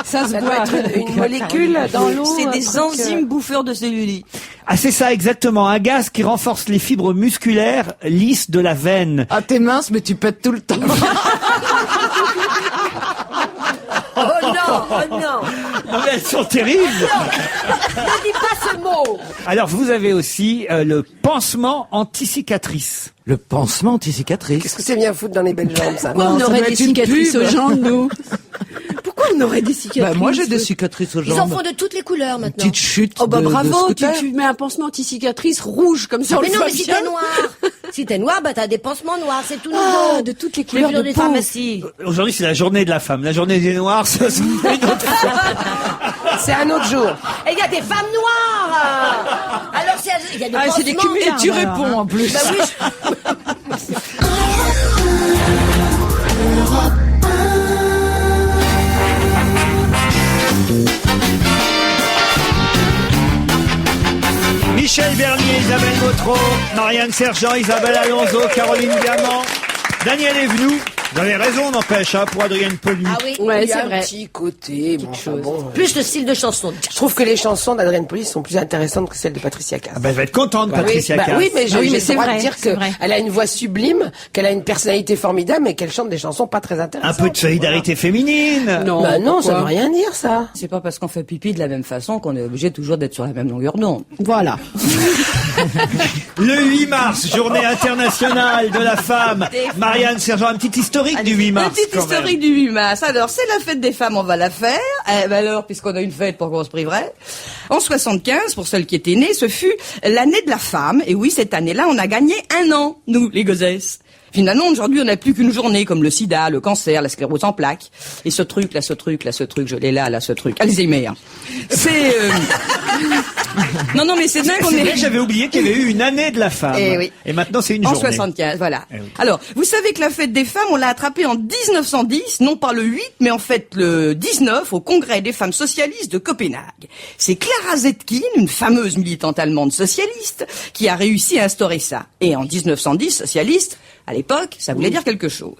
Ça doit être une molécule dans l'eau. C'est un des truc, enzymes bouffeurs de cellulite. Ah, c'est ça, exactement. Un gaz qui renforce les fibres musculaires lisses de la veine. Ah, t'es mince, mais tu pètes tout le temps. Oh non. Non, mais elles sont terribles. Ne dis pas ce mot. Alors, vous avez aussi le pansement anti-cicatrice. Le pansement anti-cicatrice. Qu'est-ce que c'est bien foutre dans les belles jambes, ça? Pourquoi on ça aurait doit des être une cicatrices pub. aux jambes, nous? Pourquoi on aurait des cicatrices? Bah, moi, j'ai des cicatrices aux Ils en jambes. font de toutes les couleurs maintenant. Petite chute. Oh bah de bravo, scooter. tu mets un pansement anti-cicatrice rouge, comme ça on Mais le non, voit mais si bien. t'es noir, si t'es noir, bah t'as des pansements noirs, c'est tout nouveau. Ah, de toutes les Je l'ai couleurs vu dans de des peau. pharmacies. Aujourd'hui, c'est la journée de la femme. La journée des noirs, ça se fait une autre fois. C'est un autre jour. Et il y a des femmes noires. Alors il y a des Ah, c'est des pansements. cumulards. Et tu alors, réponds en plus. Bah oui, Michel Bernier, Isabelle Motro, Marianne Sergent, Isabelle Alonso, Caroline Diamant, Daniel Evenou. Vous avez raison, n'empêche, pour Adrienne Poli. Ah oui. Ouais, Il y a c'est un vrai. petit côté, Plus le style de chanson. je trouve que les chansons d'Adrienne Poli sont plus intéressantes que celles de Patricia Cass. Elle va être contente, Patricia Cass. Oui, mais j'ai mais le c'est droit vrai, de dire c'est vrai. qu'elle a une voix sublime, qu'elle a une personnalité formidable, mais qu'elle chante des chansons pas très Un intéressantes. peu de solidarité féminine. Non, Bah non, ça pourquoi veut rien dire, ça. C'est pas parce qu'on fait pipi de la même façon qu'on est obligé toujours d'être sur la même longueur d'onde. Voilà. Le 8 mars, journée internationale de la femme. Marianne Sergent, un petit historique du 8 mars. Un petit quand même. historique du 8 mars. Alors, c'est la fête des femmes, on va la faire. Eh ben alors, puisqu'on a une fête, pourquoi on se priverait? En 75, pour celles qui étaient nées, ce fut l'année de la femme. Et oui, cette année-là, on a gagné 1 an, nous, les gosesses. Finalement, aujourd'hui, on n'a plus qu'une journée, comme le sida, le cancer, la sclérose en plaques. Et ce truc, là, ce truc, là, ce truc, je l'ai là, ce truc. Alzheimer. C'est... Non, mais c'est dingue, on C'est est... vrai que j'avais oublié qu'il y avait eu une année de la femme. Eh oui. Et maintenant, c'est une En journée. 75, voilà. Eh oui. Alors, vous savez que la fête des femmes, on l'a attrapée en 1910, non pas le 8, mais en fait le 19, au Congrès des femmes socialistes de Copenhague. C'est Clara Zetkin, une fameuse militante allemande socialiste, qui a réussi à instaurer ça. Et en 1910, socialiste, à l'époque, ça voulait dire quelque chose.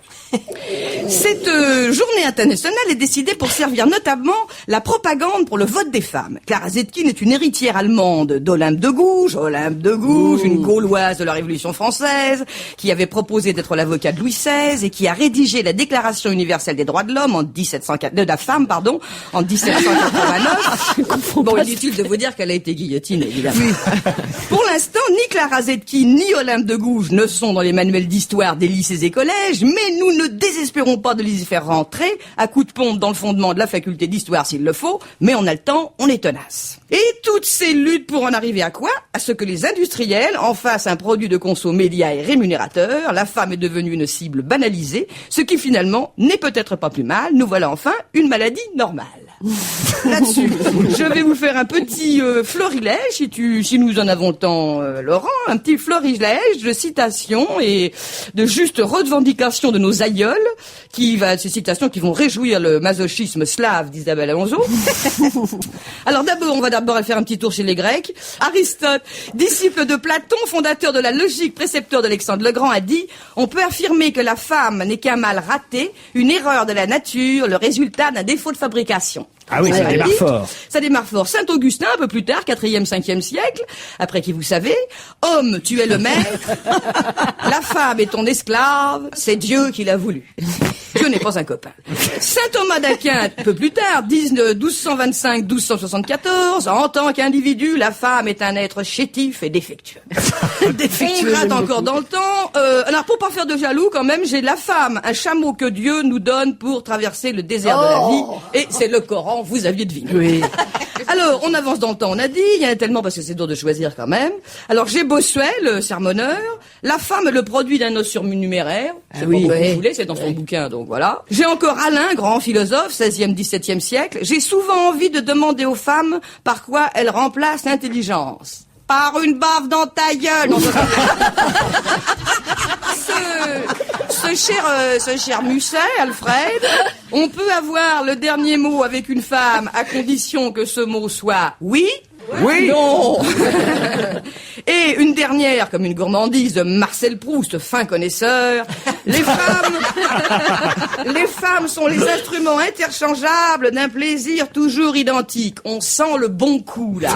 Cette journée internationale est décidée pour servir notamment la propagande pour le vote des femmes. Clara Zetkin est une héritière allemande d'Olympe de Gouges, une Gauloise de la Révolution française, qui avait proposé d'être l'avocat de Louis XVI et qui a rédigé la Déclaration universelle des droits de l'homme de la femme, en 1789. Bon, inutile de vous dire qu'elle a été guillotinée, évidemment. Pour l'instant, ni Clara Zetkin ni Olympe de Gouges ne sont dans les manuels d'histoire des lycées et collèges, mais nous ne désespérons pas de les y faire rentrer à coups de pompe dans le fondement de la faculté d'histoire s'il le faut, mais on a le temps, on est tenace. Et toutes ces luttes pour en arriver à quoi? À ce que les industriels en fassent un produit de conso média et rémunérateur. La femme est devenue une cible banalisée, ce qui finalement n'est peut-être pas plus mal. Nous voilà enfin une maladie normale. Là-dessus, je vais vous faire un petit florilège, si nous en avons le temps, Laurent, un petit florilège de citations et de justes revendications de nos aïeuls, ces citations qui vont réjouir le masochisme slave d'Isabelle Alonso. Alors on va d'abord faire un petit tour chez les Grecs. Aristote, disciple de Platon, fondateur de la logique, précepteur d'Alexandre le Grand, a dit « On peut affirmer que la femme n'est qu'un mal raté, une erreur de la nature, le résultat d'un défaut de fabrication. » Ah oui, ça démarre fort. Ça démarre fort. Saint Augustin, un peu plus tard, 4e, 5e siècle, après qui vous savez, homme, tu es le maître, la femme est ton esclave, c'est Dieu qui l'a voulu. Dieu n'est pas un copain. Saint Thomas d'Aquin, un peu plus tard, 1225-1274, en tant qu'individu, la femme est un être chétif et défectueux. Défectueux. On rate encore dans le temps. Alors, pour pas faire de jaloux, quand même, j'ai la femme, un chameau que Dieu nous donne pour traverser le désert de la vie, et c'est le Coran, vous aviez deviné. Oui. Alors, on avance dans le temps, on a dit, il y en a tellement parce que c'est dur de choisir quand même. Alors, j'ai Bossuet, le sermonneur, la femme est le produit d'un os surnuméraire, c'est pas ce que vous voulez, c'est dans son bouquin, donc voilà. J'ai encore Alain, grand philosophe, 16e, 17e siècle, j'ai souvent envie de demander aux femmes par quoi elles remplacent l'intelligence. Par une baffe dans ta gueule. Non, ce cher Musset, Alfred, on peut avoir le dernier mot avec une femme à condition que ce mot soit oui. Oui. Non. Et une dernière, comme une gourmandise de Marcel Proust, fin connaisseur. Les femmes sont les instruments interchangeables d'un plaisir toujours identique. On sent le bon coup, là.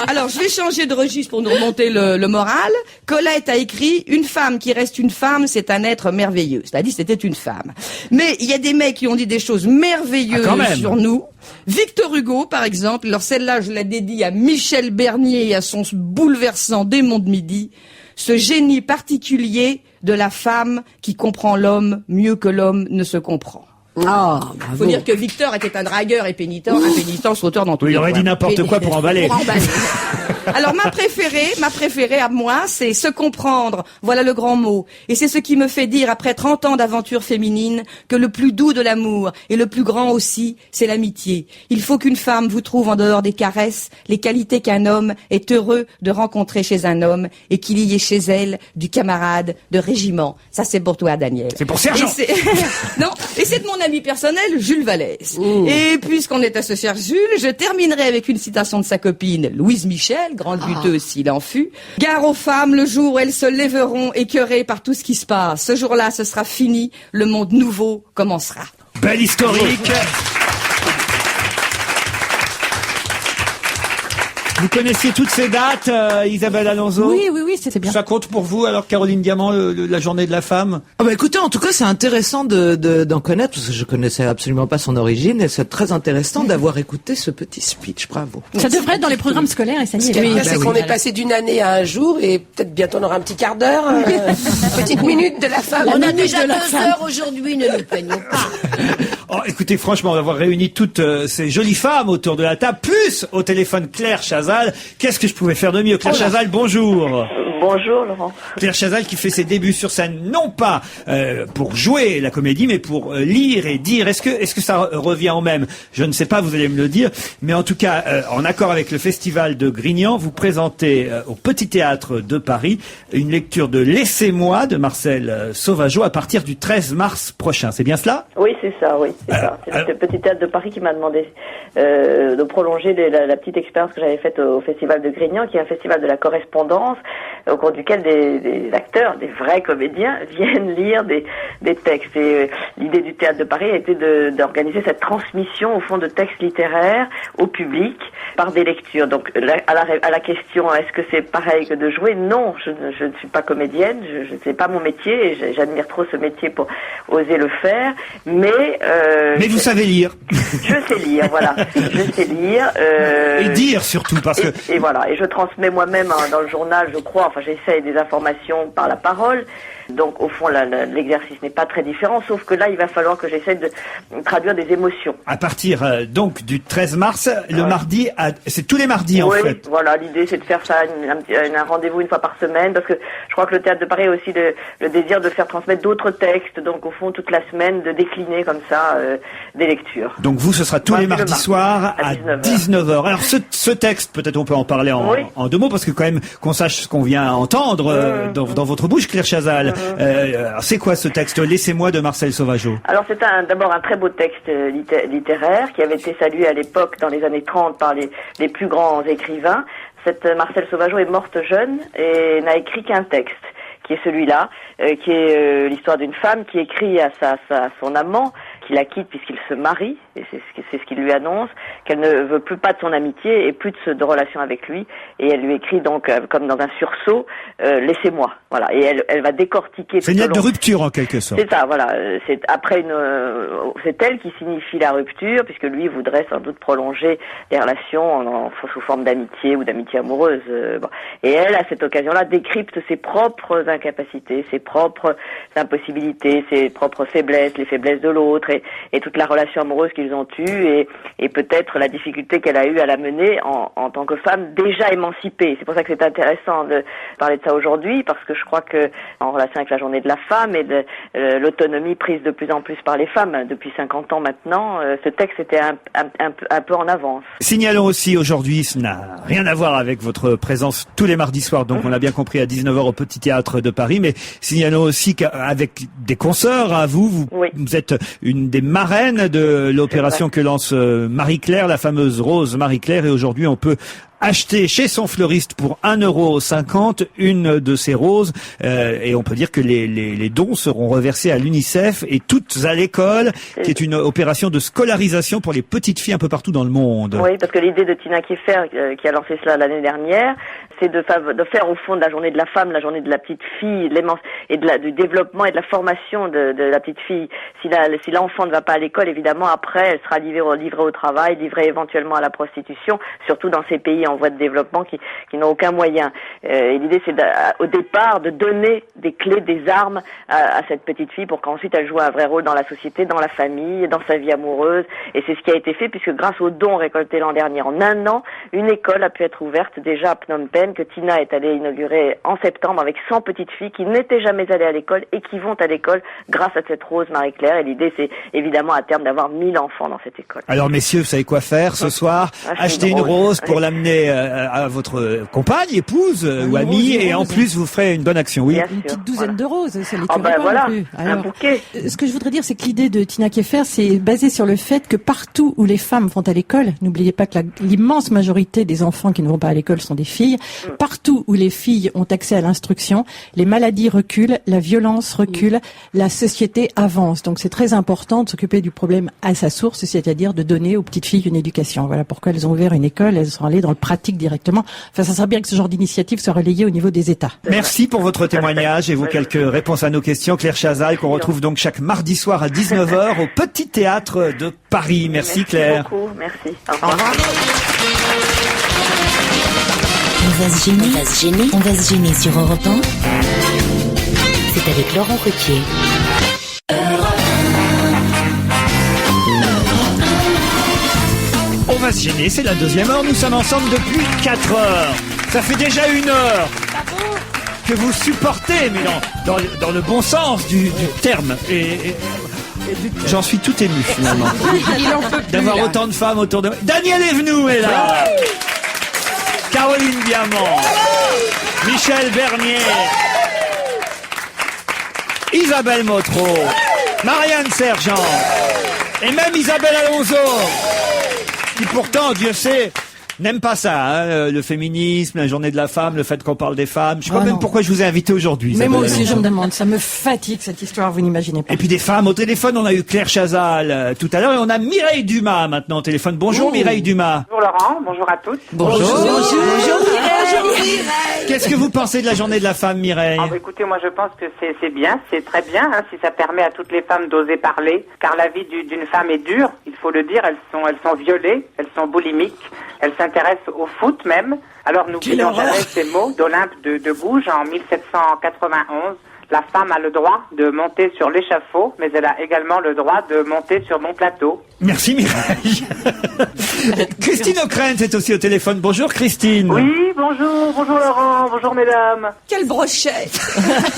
Alors, je vais changer de registre pour nous remonter le moral. Colette a écrit, une femme qui reste une femme, c'est un être merveilleux. C'est-à-dire, c'était une femme. Mais il y a des mecs qui ont dit des choses merveilleuses sur nous. Victor Hugo, par exemple, alors celle-là, je la dédie à Michel Bernier et à son bouleversant Démon de midi, ce génie particulier de la femme qui comprend l'homme mieux que l'homme ne se comprend. Ah, Il faut dire que Victor était un dragueur et pénitent, un pénitent sauteur dans tous les Il aurait coins. dit n'importe quoi pour emballer. Alors ma préférée à moi, c'est se comprendre. Voilà le grand mot. Et c'est ce qui me fait dire, après 30 ans d'aventure féminine, que le plus doux de l'amour et le plus grand aussi, c'est l'amitié. Il faut qu'une femme vous trouve en dehors des caresses les qualités qu'un homme est heureux de rencontrer chez un homme et qu'il y ait chez elle du camarade de régiment. Ça c'est pour toi, Daniel. C'est pour Sergent. Non, et c'est de mon ami personnel, Jules Vallès. Et puisqu'on est à ce cher Jules, je terminerai avec une citation de sa copine, Louise Michel, grande lutteuse s'il en fut. Gare aux femmes, le jour où elles se lèveront écœurées par tout ce qui se passe. Ce jour-là, ce sera fini, le monde nouveau commencera. Belle historique. Vous connaissiez toutes ces dates, Isabelle Alonso? Oui, c'est bien. Ça compte pour vous, alors, Caroline Diamant, la journée de la femme? Ah bah écoutez, en tout cas, c'est intéressant d'en connaître, parce que je connaissais absolument pas son origine, et c'est très intéressant d'avoir écouté ce petit speech. Bravo. Ça devrait être dans les programmes scolaires et ça y est. Ce qui est bien, c'est qu'on est passé d'une année à un jour, et peut-être bientôt on aura un petit quart d'heure, petite minute de la femme. On a déjà 2 heures aujourd'hui, ne nous plaignons pas. Oh, écoutez, franchement, d'avoir réuni toutes ces jolies femmes autour de la table, plus au téléphone Claire Chazal, qu'est-ce que je pouvais faire de mieux? Claire Chazal, bonjour. Bonjour Laurent. Claire Chazal qui fait ses débuts sur scène, non pas pour jouer la comédie, mais pour lire et dire. Est-ce que ça revient au même? Je ne sais pas, vous allez me le dire. Mais en tout cas, en accord avec le Festival de Grignan, vous présentez au Petit Théâtre de Paris une lecture de Laissez-moi de Marcel Sauvageau à partir du 13 mars prochain. C'est bien cela? Oui, c'est ça, oui. C'est le Petit Théâtre de Paris qui m'a demandé de prolonger la petite expérience que j'avais faite au Festival de Grignan, qui est un festival de la correspondance, au cours duquel des acteurs, des vrais comédiens, viennent lire des textes. Et l'idée du Théâtre de Paris a été d'organiser cette transmission, au fond, de textes littéraires au public par des lectures. Donc, à la question, est-ce que c'est pareil que de jouer? Non, je ne suis pas comédienne, je sais pas mon métier, et j'admire trop ce métier pour oser le faire, mais vous savez lire. Je sais lire, voilà. Je sais lire. Et dire surtout, parce que... Et voilà, et je transmets moi-même dans le journal, je crois, enfin j'essaie des informations par la parole, donc au fond l'exercice n'est pas très différent, sauf que là il va falloir que j'essaie de traduire des émotions. À partir donc du 13 mars, le mardi, c'est tous les mardis en fait. Oui, voilà, l'idée c'est de faire ça, un rendez-vous une fois par semaine, parce que je crois que le Théâtre de Paris a aussi le désir de faire transmettre d'autres textes, donc au fond toute la semaine de décliner comme ça des lectures. Donc vous, ce sera tous les mardis soirs à 19h. Alors ce texte, peut-être on peut en parler en 2 mots, parce que quand même qu'on sache ce qu'on vient entendre dans votre bouche, Claire Chazal. C'est quoi ce texte Laissez-moi de Marcel Sauvageau? Alors c'est d'abord un très beau texte littéraire qui avait été salué à l'époque dans les années 30 par les plus grands écrivains. Cette Marcel Sauvageau est morte jeune et n'a écrit qu'un texte, qui est celui-là, qui est l'histoire d'une femme qui écrit à son amant, qui la quitte puisqu'il se marie, et c'est ce qu'il lui annonce, qu'elle ne veut plus pas de son amitié et plus de relation avec lui, et elle lui écrit donc comme dans un sursaut, laissez-moi, voilà, et elle va décortiquer. C'est une lettre de rupture en quelque sorte. C'est ça, voilà, c'est elle qui signifie la rupture, puisque lui voudrait sans doute prolonger les relations sous forme d'amitié ou d'amitié amoureuse, et elle à cette occasion-là décrypte ses propres incapacités, ses propres impossibilités, ses propres faiblesses, les faiblesses de l'autre, et toute la relation amoureuse qu'ils ont eue, et peut-être la difficulté qu'elle a eue à la mener en tant que femme déjà émancipée. C'est pour ça que c'est intéressant de parler de ça aujourd'hui, parce que je crois que en relation avec la journée de la femme et de l'autonomie prise de plus en plus par les femmes depuis 50 ans maintenant, ce texte était un peu en avance. Signalons aussi aujourd'hui, ce n'a rien à voir avec votre présence tous les mardis soirs, donc on l'a bien compris, à 19h au Petit Théâtre de Paris, mais signalons aussi qu'avec des consoeurs à vous êtes une des marraines de l'opération que lance Marie-Claire, la fameuse Rose Marie-Claire, et aujourd'hui on peut acheter chez son fleuriste pour 1,50 € une de ces roses, et on peut dire que les dons seront reversés à l'UNICEF et toutes à l'école, qui est une opération de scolarisation pour les petites filles un peu partout dans le monde. Oui, parce que l'idée de Tina Kieffer, qui a lancé cela l'année dernière, c'est de faire au fond de la journée de la femme, la journée de la petite fille, et du développement et de la formation de la petite fille. Si l'enfant ne va pas à l'école, évidemment, après, elle sera livrée au travail, livrée éventuellement à la prostitution, surtout dans ces pays en voie de développement qui n'ont aucun moyen. Et l'idée, c'est au départ de donner des clés, des armes à cette petite fille pour qu'ensuite elle joue un vrai rôle dans la société, dans la famille, dans sa vie amoureuse. Et c'est ce qui a été fait, puisque grâce aux dons récoltés l'an dernier, en 1 an, une école a pu être ouverte déjà à Phnom Penh, que Tina est allée inaugurer en septembre avec 100 petites filles qui n'étaient jamais allées à l'école et qui vont à l'école grâce à cette rose Marie-Claire. Et l'idée, c'est évidemment à terme d'avoir 1000 enfants dans cette école. Alors messieurs, vous savez quoi faire ce soir? Achetez une rose pour l'amener à votre compagne, épouse ou amie, et en plus vous ferez une bonne action. Oui. Une petite douzaine de roses, ça les Ah tuerait pas voilà, non plus. un bouquet. Ce que je voudrais dire, c'est que l'idée de Tina Keffer, c'est basé sur le fait que partout où les femmes vont à l'école, n'oubliez pas que l'immense majorité des enfants qui ne vont pas à l'école sont des filles, partout où les filles ont accès à l'instruction, les maladies reculent, la violence recule, la société avance. Donc c'est très important de s'occuper du problème à sa source, c'est-à-dire de donner aux petites filles une éducation. Voilà pourquoi elles ont ouvert une école, elles sont allées dans le pratique directement. Enfin, ça serait bien que ce genre d'initiative soit relayée au niveau des États. Merci pour votre témoignage et vos quelques réponses à nos questions. Claire Chazal, qu'on retrouve donc chaque mardi soir à 19h au Petit Théâtre de Paris. Merci Claire. Merci beaucoup, merci. Au revoir. On va se gêner sur Europe 1. C'est avec Laurent Ruquier. On va se gêner, c'est la deuxième heure. Nous sommes ensemble depuis 4 heures. Ça fait déjà 1 heure que vous supportez, mais dans le bon sens du terme. Et j'en suis tout ému finalement. D'avoir autant de femmes autour de moi. Daniel Evenou est là. Caroline Diamant. Michel Bernier. Isabelle Motro. Marianne Sergent. Et même Isabelle Alonso. Qui pourtant, Dieu sait, n'aime pas ça, hein, le féminisme, la journée de la femme, le fait qu'on parle des femmes. Je sais pas même pourquoi je vous ai invité aujourd'hui. Mais moi aussi, je me demande. Ça me fatigue, cette histoire, vous n'imaginez pas. Et puis des femmes au téléphone. On a eu Claire Chazal tout à l'heure et on a Mireille Dumas maintenant au téléphone. Bonjour Mireille Dumas. Bonjour Laurent, bonjour à tous. Bonjour. Bonjour Mireille. Qu'est-ce que vous pensez de la journée de la femme, Mireille? Écoutez, moi je pense que c'est bien, c'est très bien, hein, si ça permet à toutes les femmes d'oser parler, car la vie d'une femme est dure, il faut le dire, elles sont violées, elles sont boulimiques, elles s'intéressent au foot même. Alors n'oublions jamais ces mots d'Olympe de Gouges en 1791. La femme a le droit de monter sur l'échafaud, mais elle a également le droit de monter sur mon plateau. Merci Mireille. Christine O'Krent est aussi au téléphone. Bonjour Christine. Oui, bonjour Laurent, bonjour mesdames. Quelle brochette.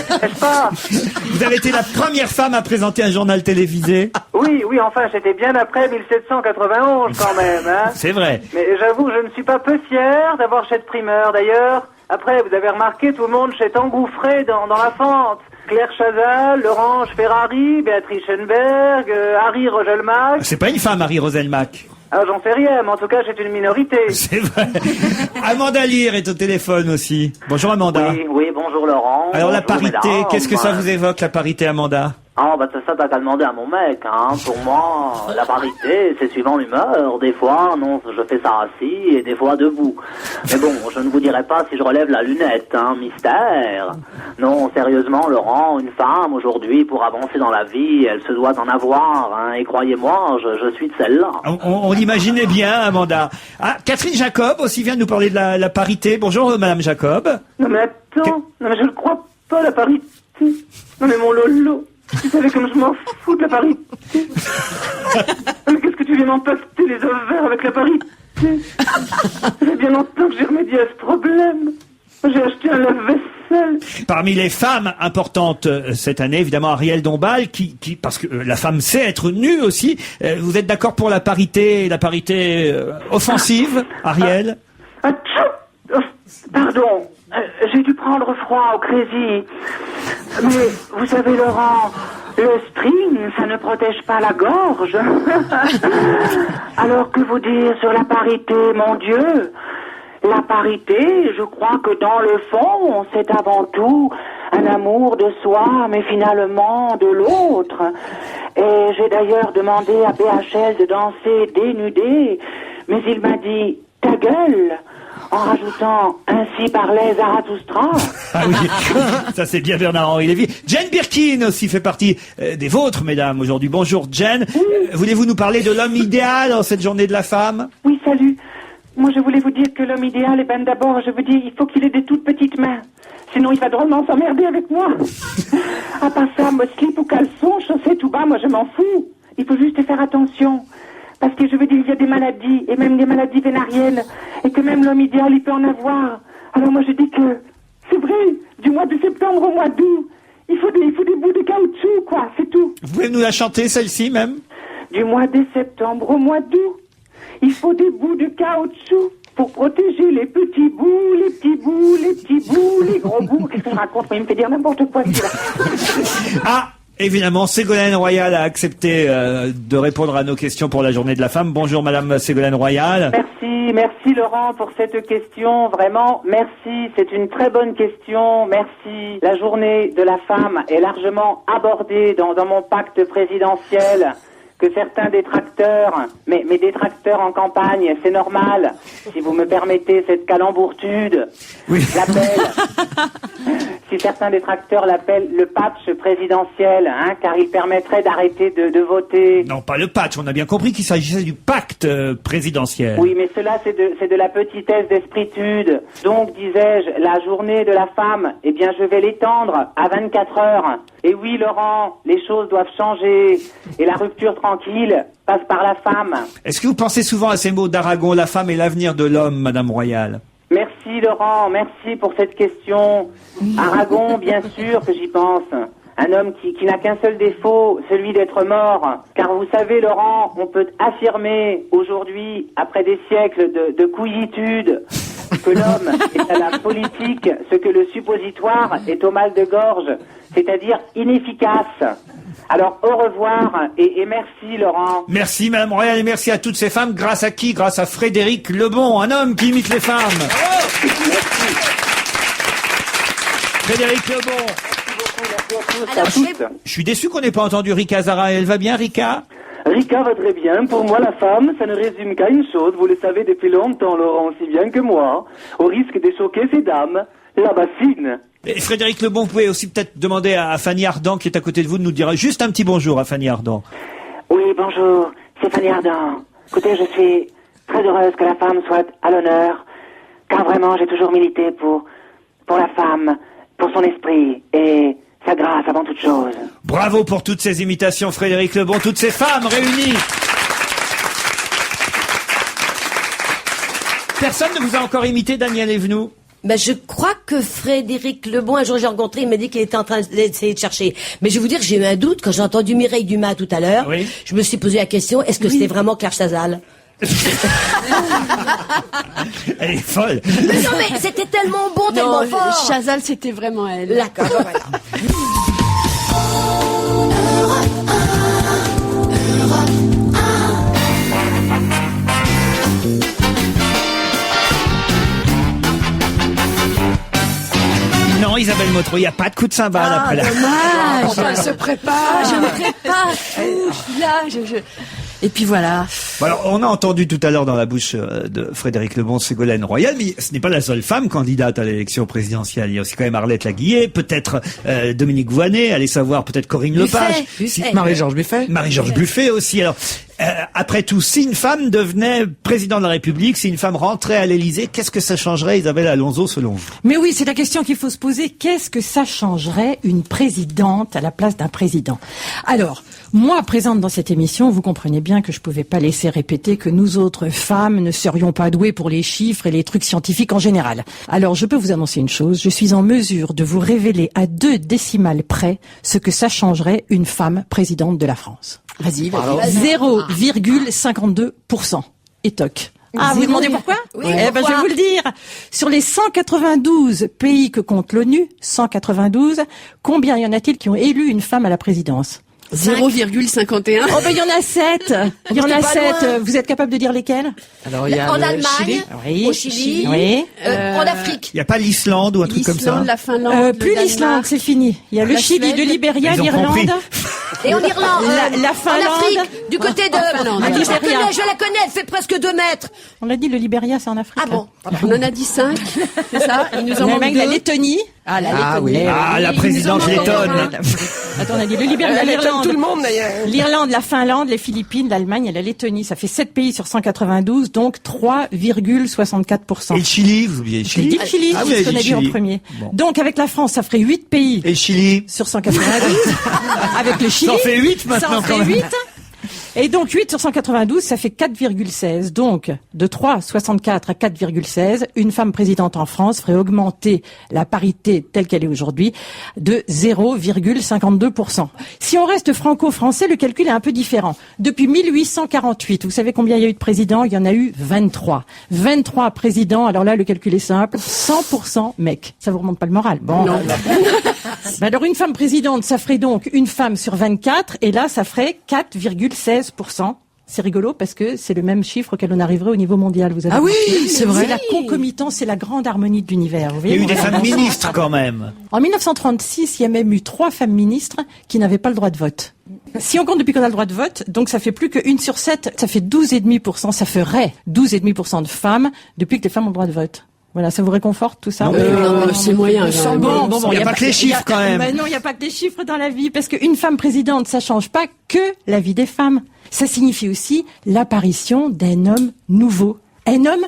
N'est-ce pas? Vous avez été la première femme à présenter un journal télévisé. Oui, enfin, j'étais bien après 1791 quand même. Hein. C'est vrai. Mais j'avoue, je ne suis pas peu fier d'avoir cette primeur. D'ailleurs, après, vous avez remarqué, tout le monde s'est engouffré dans la fente. Claire Chazal, Laurence Ferrari, Béatrice Schoenberg, Harry Roselmack. C'est pas une femme, Harry Roselmack. Ah, j'en sais rien, mais en tout cas, c'est une minorité. C'est vrai. Amanda Lear est au téléphone aussi. Bonjour Amanda. Oui, bonjour Laurent. Alors bonjour, la parité, mesdames. qu'est-ce que ça vous évoque, la parité, Amanda? Ça t'as qu'à demander à mon mec, hein. Pour moi, la parité, c'est suivant l'humeur. Des fois, non, je fais ça assis et des fois debout. Mais bon, je ne vous dirai pas si je relève la lunette, hein, mystère. Non, sérieusement, Laurent, une femme, aujourd'hui, pour avancer dans la vie, elle se doit d'en avoir, hein. Et croyez-moi, je suis de celle-là. On l'imaginait bien, Amanda. Ah, Catherine Jacob aussi vient de nous parler de la parité. Bonjour, Madame Jacob. Non mais attends, non mais je ne crois pas la parité. Non mais mon Lolo. Tu savais comme je m'en fous de la parité. Mais qu'est-ce que tu viens m'empacter les ovaires avec la parité? Ça fait bien longtemps que j'ai remédié à ce problème. J'ai acheté un lave-vaisselle. Parmi les femmes importantes cette année, évidemment, Ariel Dombal, qui parce que la femme sait être nue aussi. Vous êtes d'accord pour la parité offensive, Ariel? Pardon, j'ai dû prendre froid au Crazy. Mais vous savez, Laurent, le string, ça ne protège pas la gorge. Alors que vous dire sur la parité, mon Dieu? La parité, je crois que dans le fond, c'est avant tout un amour de soi, mais finalement de l'autre. Et j'ai d'ailleurs demandé à BHL de danser dénudé, mais il m'a dit « ta gueule !» en rajoutant « ainsi parlait Zarathustra ». Ah oui, ça c'est bien Bernard-Henri Lévy. Jane Birkin aussi fait partie des vôtres, mesdames, aujourd'hui. Bonjour Jane. Voulez-vous nous parler de l'homme idéal en cette journée de la femme? Oui, salut. Moi, je voulais vous dire que l'homme idéal, d'abord, je veux dire, il faut qu'il ait des toutes petites mains. Sinon, il va drôlement s'emmerder avec moi. À part ça, slip ou caleçon, chaussettes tout bas, moi, je m'en fous. Il faut juste faire attention. Parce que je veux dire, il y a des maladies, et même des maladies vénériennes, et que même l'homme idéal, il peut en avoir. Alors moi je dis que c'est vrai, du mois de septembre au mois d'août, il faut des bouts de caoutchouc, quoi, c'est tout. Vous pouvez nous la chanter, celle-ci, même? Du mois de septembre au mois d'août, il faut des bouts de caoutchouc pour protéger les petits bouts, les petits bouts, les petits bouts, les gros bouts. Qu'est-ce qu'on raconte? Il me fait dire n'importe quoi, celui-là. Ah, évidemment, Ségolène Royal a accepté de répondre à nos questions pour la Journée de la Femme. Bonjour, Madame Ségolène Royal. Merci Laurent pour cette question. Vraiment, merci. C'est une très bonne question. Merci. La Journée de la Femme est largement abordée dans mon pacte présidentiel. Que certains détracteurs, mais détracteurs en campagne, c'est normal, si vous me permettez cette calembourtude, l'appellent, si certains détracteurs l'appellent le patch présidentiel, hein, car il permettrait d'arrêter de voter. Non, pas le patch, on a bien compris qu'il s'agissait du pacte présidentiel. Oui, mais cela c'est de la petitesse d'espritude. Donc, disais-je, la journée de la femme, eh bien je vais l'étendre à 24 heures. Et oui, Laurent, les choses doivent changer. Et la rupture tranquille passe par la femme. Est-ce que vous pensez souvent à ces mots d'Aragon, la femme est l'avenir de l'homme, Madame Royal? Merci, Laurent, merci pour cette question. Aragon, bien sûr que j'y pense. Un homme qui n'a qu'un seul défaut, celui d'être mort. Car vous savez, Laurent, on peut affirmer aujourd'hui, après des siècles de couillitude, que l'homme est à la politique ce que le suppositoire est au mal de gorge, c'est-à-dire inefficace. Alors, au revoir et merci, Laurent. Merci, Madame Royal, et merci à toutes ces femmes. Grâce à qui? Grâce à Frédéric Lebon, un homme qui imite les femmes. Frédéric Lebon. Alors, je suis déçu qu'on n'ait pas entendu Rika Zara. Elle va bien, Rika? Rika va très bien. Pour moi, la femme, ça ne résume qu'à une chose. Vous le savez depuis longtemps, Laurent, aussi bien que moi. Au risque de choquer ces dames, la bassine. Et Frédéric Lebon, vous pouvez aussi peut-être demander à Fanny Ardant, qui est à côté de vous, de nous dire juste un petit bonjour à Fanny Ardant. Oui, bonjour. C'est Fanny Ardant. Écoutez, je suis très heureuse que la femme soit à l'honneur, car vraiment, j'ai toujours milité pour la femme, pour son esprit et sa grâce avant toute chose. Bravo pour toutes ces imitations, Frédéric Lebon, toutes ces femmes réunies. Personne ne vous a encore imité, Daniel Evenou? Ben, je crois que Frédéric Lebon, un jour j'ai rencontré, il m'a dit qu'il était en train d'essayer de chercher. Mais je vais vous dire, j'ai eu un doute quand j'ai entendu Mireille Dumas tout à l'heure. Oui. Je me suis posé la question, est-ce que c'était vraiment Claire Chazal? Elle est folle. Mais non, mais c'était tellement bon, tellement fort. Chazal, c'était vraiment elle. D'accord, voilà. Non, Isabelle Motro, il n'y a pas de coup de cymbale après la... Dommage. Elle se prépare. Je me prépare. Je suis là. Et puis voilà. Bon, alors, on a entendu tout à l'heure dans la bouche de Frédéric Lebon Ségolène Royal, mais ce n'est pas la seule femme candidate à l'élection présidentielle. Il y a aussi quand même Arlette Laguillet, peut-être Dominique Voynet, allez savoir peut-être Corinne Lepage. Marie-Georges Buffet. Marie-Georges Buffet aussi. Alors, après tout, si une femme devenait président de la République, si une femme rentrait à l'Élysée, qu'est-ce que ça changerait, Isabelle Alonso, selon vous? Mais oui, c'est la question qu'il faut se poser. Qu'est-ce que ça changerait une présidente à la place d'un président? Alors, moi, présente dans cette émission, vous comprenez bien que je pouvais pas laisser répéter que nous autres femmes ne serions pas douées pour les chiffres et les trucs scientifiques en général. Alors, je peux vous annoncer une chose. Je suis en mesure de vous révéler à 2 décimales près ce que ça changerait une femme présidente de la France. Vas-y. 0,52%. Et toc. Ah, vous demandez pourquoi? Oui, eh ben, je vais vous le dire. Sur les 192 pays que compte l'ONU, 192, combien y en a-t-il qui ont élu une femme à la présidence? 0,51. Oh ben il y en a 7. Il y en a 7. Vous êtes capable de dire lesquels? Alors il y a En le Allemagne, Chili. Oui. au Chili, Oui. en Afrique. Il n'y a pas l'Islande ou un truc comme ça? L'Islande, la Finlande, Plus le l'Islande, Danemark. c'est fini. Il y a le La Chili, Suède. le Libéria, Ils ont l'Irlande. compris. Et en Irlande, La en Finlande. Afrique, du côté de... Finlande. Ah, Le je la Libéria. connais, je la connais, elle fait presque 2 mètres. On l'a dit, le Libéria, c'est en Afrique. Ah bon? On en a dit 5, c'est ça? Il nous en manque la 2. Lettonie. Ah, la Ah Lettonie. oui. Ah, la Il nous en présidente manque lettonne. encore un. Attends, on a dit le Libéria, Elle étonne l'Irlande. tout le monde, d'ailleurs. L'Irlande, la Finlande, les Philippines, l'Allemagne et la Lettonie. Ça fait 7 pays sur 192, donc 3,64%. Et le Chili, vous oubliez le J'ai Chili? dit le Chili, Ah, c'est vous avez ce qu'on dit a dit en Chili. premier. Bon. Donc avec la France, ça ferait 8 pays Et le Chili? sur 192. Avec le Chili, Ça en fait 8 ça maintenant en quand fait même. 8. Et donc 8 sur 192, ça fait 4,16. Donc de 3,64 à 4,16, une femme présidente en France ferait augmenter la parité telle qu'elle est aujourd'hui de 0,52%. Si on reste franco-français, le calcul est un peu différent. Depuis 1848, vous savez combien il y a eu de présidents? Il y en a eu 23. 23 présidents, alors là le calcul est simple, 100% mecs. Ça vous remonte pas le moral? Bon. Non. Alors une femme présidente, ça ferait donc une femme sur 24, et là ça ferait 4,16%. C'est rigolo parce que c'est le même chiffre auquel on arriverait au niveau mondial. Vous avez oui, c'est vrai. C'est la concomitance, c'est la grande harmonie de l'univers. Vous voyez, il y a eu des femmes ministres quand même. En 1936, il y a même eu 3 femmes ministres qui n'avaient pas le droit de vote. Si on compte depuis qu'on a le droit de vote, donc ça fait plus que 1 sur 7, ça fait 12,5%, ça ferait 12,5% de femmes depuis que les femmes ont le droit de vote. Voilà, ça vous réconforte tout ça? C'est moyen. Bon, il n'y a pas que les chiffres quand même. Ben non, il n'y a pas que les chiffres dans la vie, parce qu'une femme présidente, ça change pas que la vie des femmes. Ça signifie aussi l'apparition d'un homme nouveau. Un homme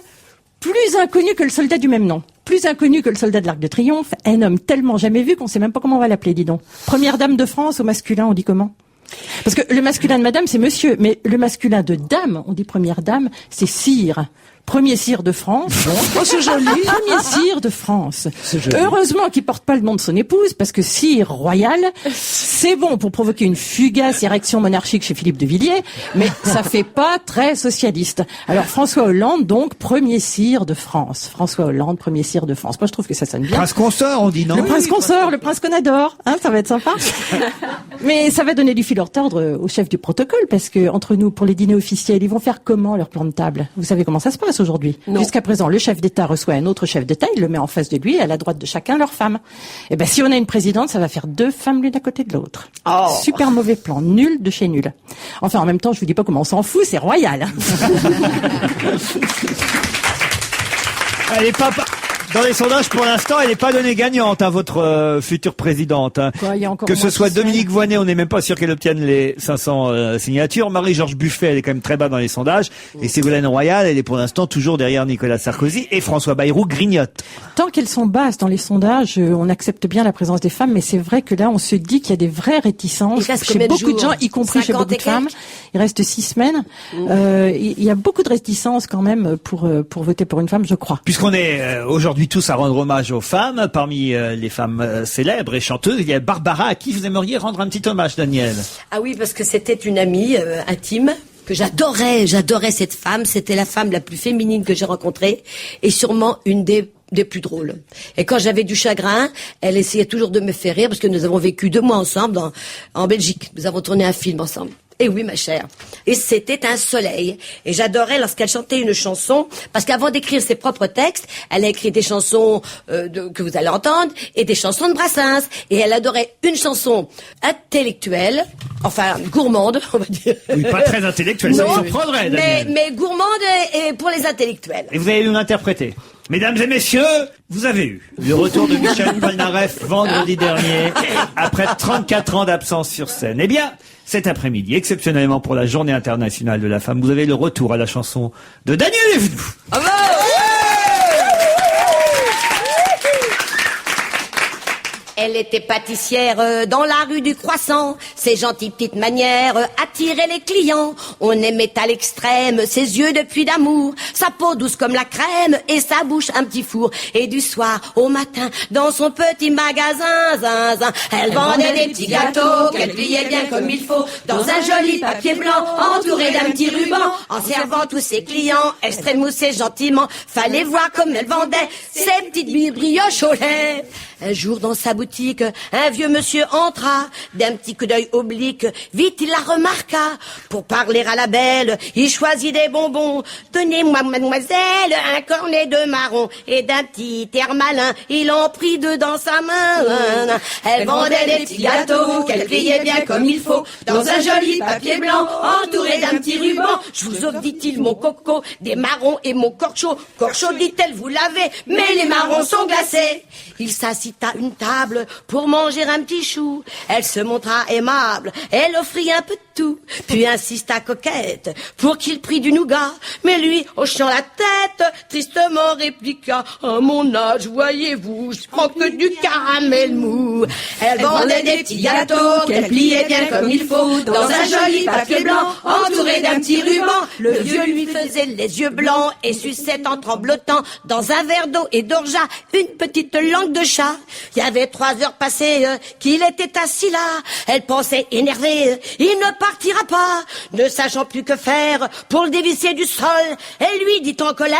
plus inconnu que le soldat du même nom. Plus inconnu que le soldat de l'Arc de Triomphe. Un homme tellement jamais vu qu'on sait même pas comment on va l'appeler, dis donc. Première dame de France, au masculin, on dit comment? Parce que le masculin de madame, c'est monsieur, mais le masculin de dame, on dit première dame, c'est sire. Premier sire de France. Oh, c'est joli. Premier sire de France. Heureusement qu'il porte pas le nom de son épouse, parce que sire royal, c'est bon pour provoquer une fugace érection monarchique chez Philippe de Villiers, mais ça fait pas très socialiste. Alors François Hollande, donc, premier sire de France. François Hollande, premier sire de France. Moi, je trouve que ça sonne bien. Prince consort, on dit non? Le prince consort, le prince qu'on adore. Hein, ça va être sympa. Mais ça va donner du fil à retordre au chef du protocole, parce que, entre nous, pour les dîners officiels, ils vont faire comment leur plan de table? Vous savez comment ça se passe aujourd'hui? Jusqu'à présent, le chef d'État reçoit un autre chef d'État, il le met en face de lui, et à la droite de chacun, leur femme. Et ben, si on a une présidente, ça va faire 2 femmes l'une à côté de l'autre. Oh. Super mauvais plan, nul de chez nul. Enfin, en même temps, je vous dis pas comment on s'en fout, c'est royal. Elle est pas... Dans les sondages, pour l'instant, elle n'est pas donnée gagnante à votre future présidente. Hein. Quoi, que ce soit Dominique Voynet, on n'est même pas sûr qu'elle obtienne les 500 signatures. Marie-Georges Buffet, elle est quand même très bas dans les sondages. Et Ségolène Royal, elle est pour l'instant toujours derrière Nicolas Sarkozy. Et François Bayrou grignote. Tant qu'elles sont basses dans les sondages, on accepte bien la présence des femmes, mais c'est vrai que là, on se dit qu'il y a des vraies réticences chez beaucoup de gens, y compris chez beaucoup de femmes. Il reste 6 semaines. Il y a beaucoup de réticences quand même pour voter pour une femme, je crois. Puisqu'on est aujourd'hui tous à rendre hommage aux femmes, parmi les femmes célèbres et chanteuses, il y a Barbara, à qui vous aimeriez rendre un petit hommage, Daniel. Ah oui, parce que c'était une amie intime, que j'adorais cette femme, c'était la femme la plus féminine que j'ai rencontrée, et sûrement une des plus drôles. Et quand j'avais du chagrin, elle essayait toujours de me faire rire, parce que nous avons vécu 2 mois ensemble en Belgique. Nous avons tourné un film ensemble. Et oui, ma chère. Et c'était un soleil. Et j'adorais lorsqu'elle chantait une chanson, parce qu'avant d'écrire ses propres textes, elle a écrit des chansons que vous allez entendre, et des chansons de Brassens. Et elle adorait une chanson intellectuelle, enfin gourmande, on va dire. Oui, pas très intellectuelle, ça vous surprendrait, Daniel. Mais gourmande et pour les intellectuels. Et vous allez nous l'interpréter. Mesdames et messieurs, vous avez eu le retour de Michel Polnareff vendredi dernier, après 34 ans d'absence sur scène. Eh bien, cet après-midi, exceptionnellement pour la Journée internationale de la femme, vous avez le retour à la chanson de Daniel Evenou. Bravo! Elle était pâtissière dans la rue du Croissant. Ses gentilles petites manières attiraient les clients. On aimait à l'extrême ses yeux de puits d'amour, sa peau douce comme la crème et sa bouche un petit four. Et du soir au matin, dans son petit magasin, zinzin, elle vendait des petits gâteaux qu'elle pliait bien comme il faut, dans un joli papier blanc entouré d'un petit ruban. En servant tous ses clients, elle se trémoussait gentiment. Fallait voir comme elle vendait ses petites brioches au lait. Un jour dans sa boutique, un vieux monsieur entra, d'un petit coup d'œil oblique, vite il la remarqua. Pour parler à la belle, il choisit des bonbons. Donnez-moi, mademoiselle, un cornet de marron. Et d'un petit air malin, il en prit 2 dans sa main. Elle vendait des petits gâteaux qu'elle pliait bien comme il faut, dans un joli papier blanc, entouré d'un petit ruban. Je vous offre, dit-il, mon coco, des marrons et mon corcho. Corcho, dit-elle, vous l'avez, mais les marrons sont glacés. Il s'assit à une table table pour manger un petit chou. Elle se montra aimable, elle offrit un peu de tout, puis insista coquette pour qu'il prît du nougat. Mais lui, hochant la tête, tristement répliqua: à mon âge, voyez-vous, je prends que du caramel mou. Elle vendait des petits gâteaux qu'elle pliait bien comme il faut dans un joli papier blanc entouré d'un petit ruban. Le vieux lui faisait les yeux blancs et suçait en tremblotant dans un verre d'eau et d'orgeat une petite langue de chat. Il y avait 3 heures passées qu'il était assis là. Elle pensait énervée, il ne partira pas. Ne sachant plus que faire pour le dévisser du sol, elle lui dit en colère: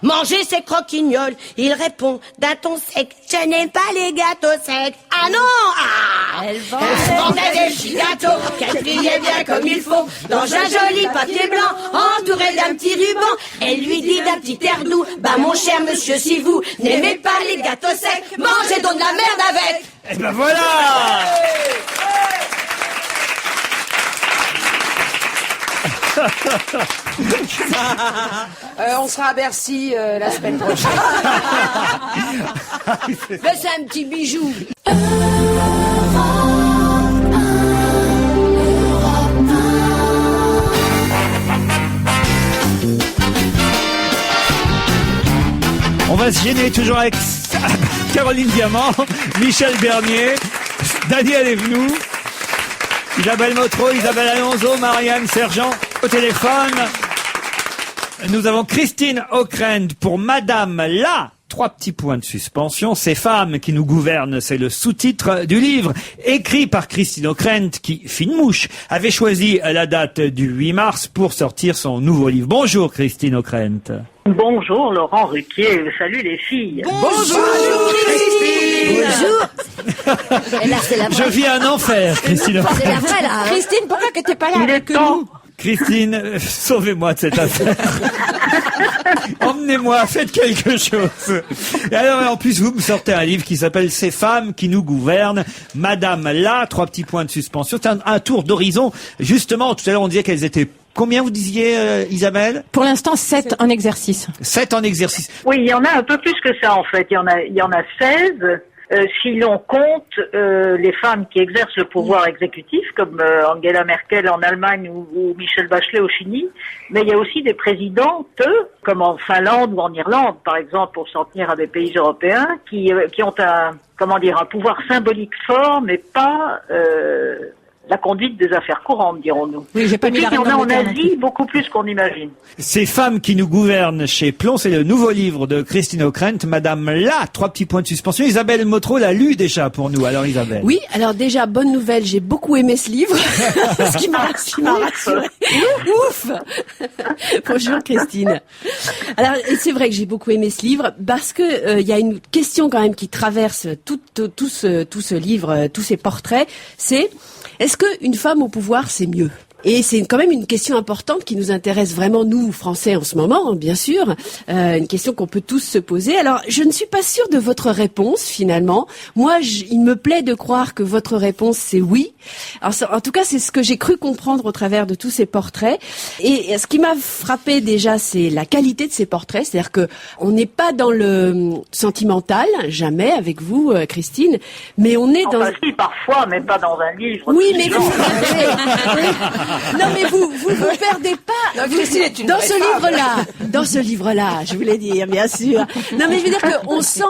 mangez ces croquignoles. Il répond d'un ton sec: je n'aime pas les gâteaux secs. Ah non, ah! Elle vendait des petits gâteaux qu'elle pliait bien comme il faut dans un joli papier blanc entouré d'un petit ruban. Elle lui dit d'un petit air doux: bah mon cher monsieur, si vous n'aimez pas les gâteaux secs, mangez donc de la merde avec. Et ben voilà. On sera à Bercy la semaine prochaine. Mais c'est un petit bijou. On va se gêner toujours avec Caroline Diamant, Michel Bernier, Daniel Evenou, Isabelle Motro, Isabelle Alonso, Marianne Sergent au téléphone. Nous avons Christine Ockrent pour Madame la... 3 petits points de suspension. Ces femmes qui nous gouvernent, c'est le sous-titre du livre écrit par Christine Ockrent qui, fine mouche, avait choisi la date du 8 mars pour sortir son nouveau livre. Bonjour Christine Ockrent. Bonjour Laurent Ruquier, salut les filles. Bonjour Christine. Bonjour. Et là, c'est la vraie. Je vis un enfer, Christine Ockrent. C'est la vraie là. Hein. Christine, pourquoi que t'es pas là avec nous? Christine, sauvez-moi de cette affaire. Emmenez-moi, faites quelque chose. Et alors, en plus, vous me sortez un livre qui s'appelle Ces femmes qui nous gouvernent. Madame la, 3 petits points de suspension. C'est un tour d'horizon. Justement, tout à l'heure, on disait qu'elles étaient... Combien vous disiez, Isabelle? Pour l'instant, 7 en exercice. 7 en exercice. Oui, il y en a un peu plus que ça en fait. Il y en a 16. Si l'on compte les femmes qui exercent le pouvoir exécutif, comme Angela Merkel en Allemagne ou Michelle Bachelet au Chili, mais il y a aussi des présidentes, comme en Finlande ou en Irlande, par exemple, pour s'en tenir à des pays européens, qui ont un pouvoir symbolique fort, mais pas la conduite des affaires courantes, dirons-nous. Oui, j'ai pas mis la il y en a en Asie beaucoup plus qu'on imagine. Ces femmes qui nous gouvernent chez Plon, c'est le nouveau livre de Christine Ockrent, Madame la, 3 petits points de suspension. Isabelle Motro l'a lu déjà pour nous. Alors Isabelle. Oui, alors déjà, bonne nouvelle, j'ai beaucoup aimé ce livre, ce qui m'a rassurée. Ouf. Bonjour Christine. Alors, et c'est vrai que j'ai beaucoup aimé ce livre parce que il y a une question quand même qui traverse tout ce livre, tous ces portraits, c'est: est-ce qu'une femme au pouvoir, c'est mieux ? Et c'est quand même une question importante qui nous intéresse vraiment, nous, Français, en ce moment, bien sûr. Une question qu'on peut tous se poser. Alors, je ne suis pas sûre de votre réponse, finalement. Moi, il me plaît de croire que votre réponse, c'est oui. Alors, en tout cas, c'est ce que j'ai cru comprendre au travers de tous ces portraits. Et ce qui m'a frappé déjà, c'est la qualité de ces portraits. C'est-à-dire que on n'est pas dans le sentimental, jamais, avec vous, Christine, mais on est dans... Si, parfois, mais pas dans un livre. Oui, mais vous... Non, mais vous perdez pas. Non, Christine est une dans vraie ce livre-là, je voulais dire, bien sûr. Non, mais je veux dire qu'on sent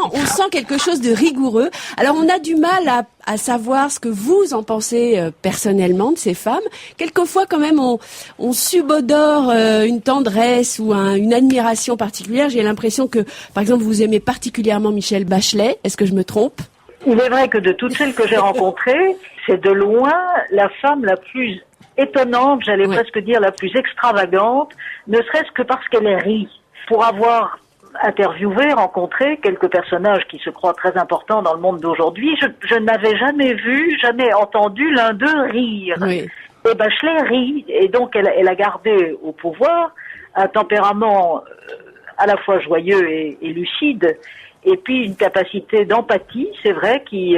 quelque chose de rigoureux. Alors, on a du mal à savoir ce que vous en pensez personnellement de ces femmes. Quelquefois, quand même, on subodore une tendresse ou une admiration particulière. J'ai l'impression que, par exemple, vous aimez particulièrement Michelle Bachelet. Est-ce que je me trompe? Il est vrai que de toutes celles que j'ai rencontrées, c'est de loin la femme la plus étonnante, j'allais presque dire la plus extravagante, ne serait-ce que parce qu'elle rit. Pour avoir interviewé, rencontré quelques personnages qui se croient très importants dans le monde d'aujourd'hui, je n'avais jamais entendu l'un d'eux rire. Oui. Et Bachelet rit, et donc elle a gardé au pouvoir un tempérament à la fois joyeux et lucide, et puis une capacité d'empathie, c'est vrai, qui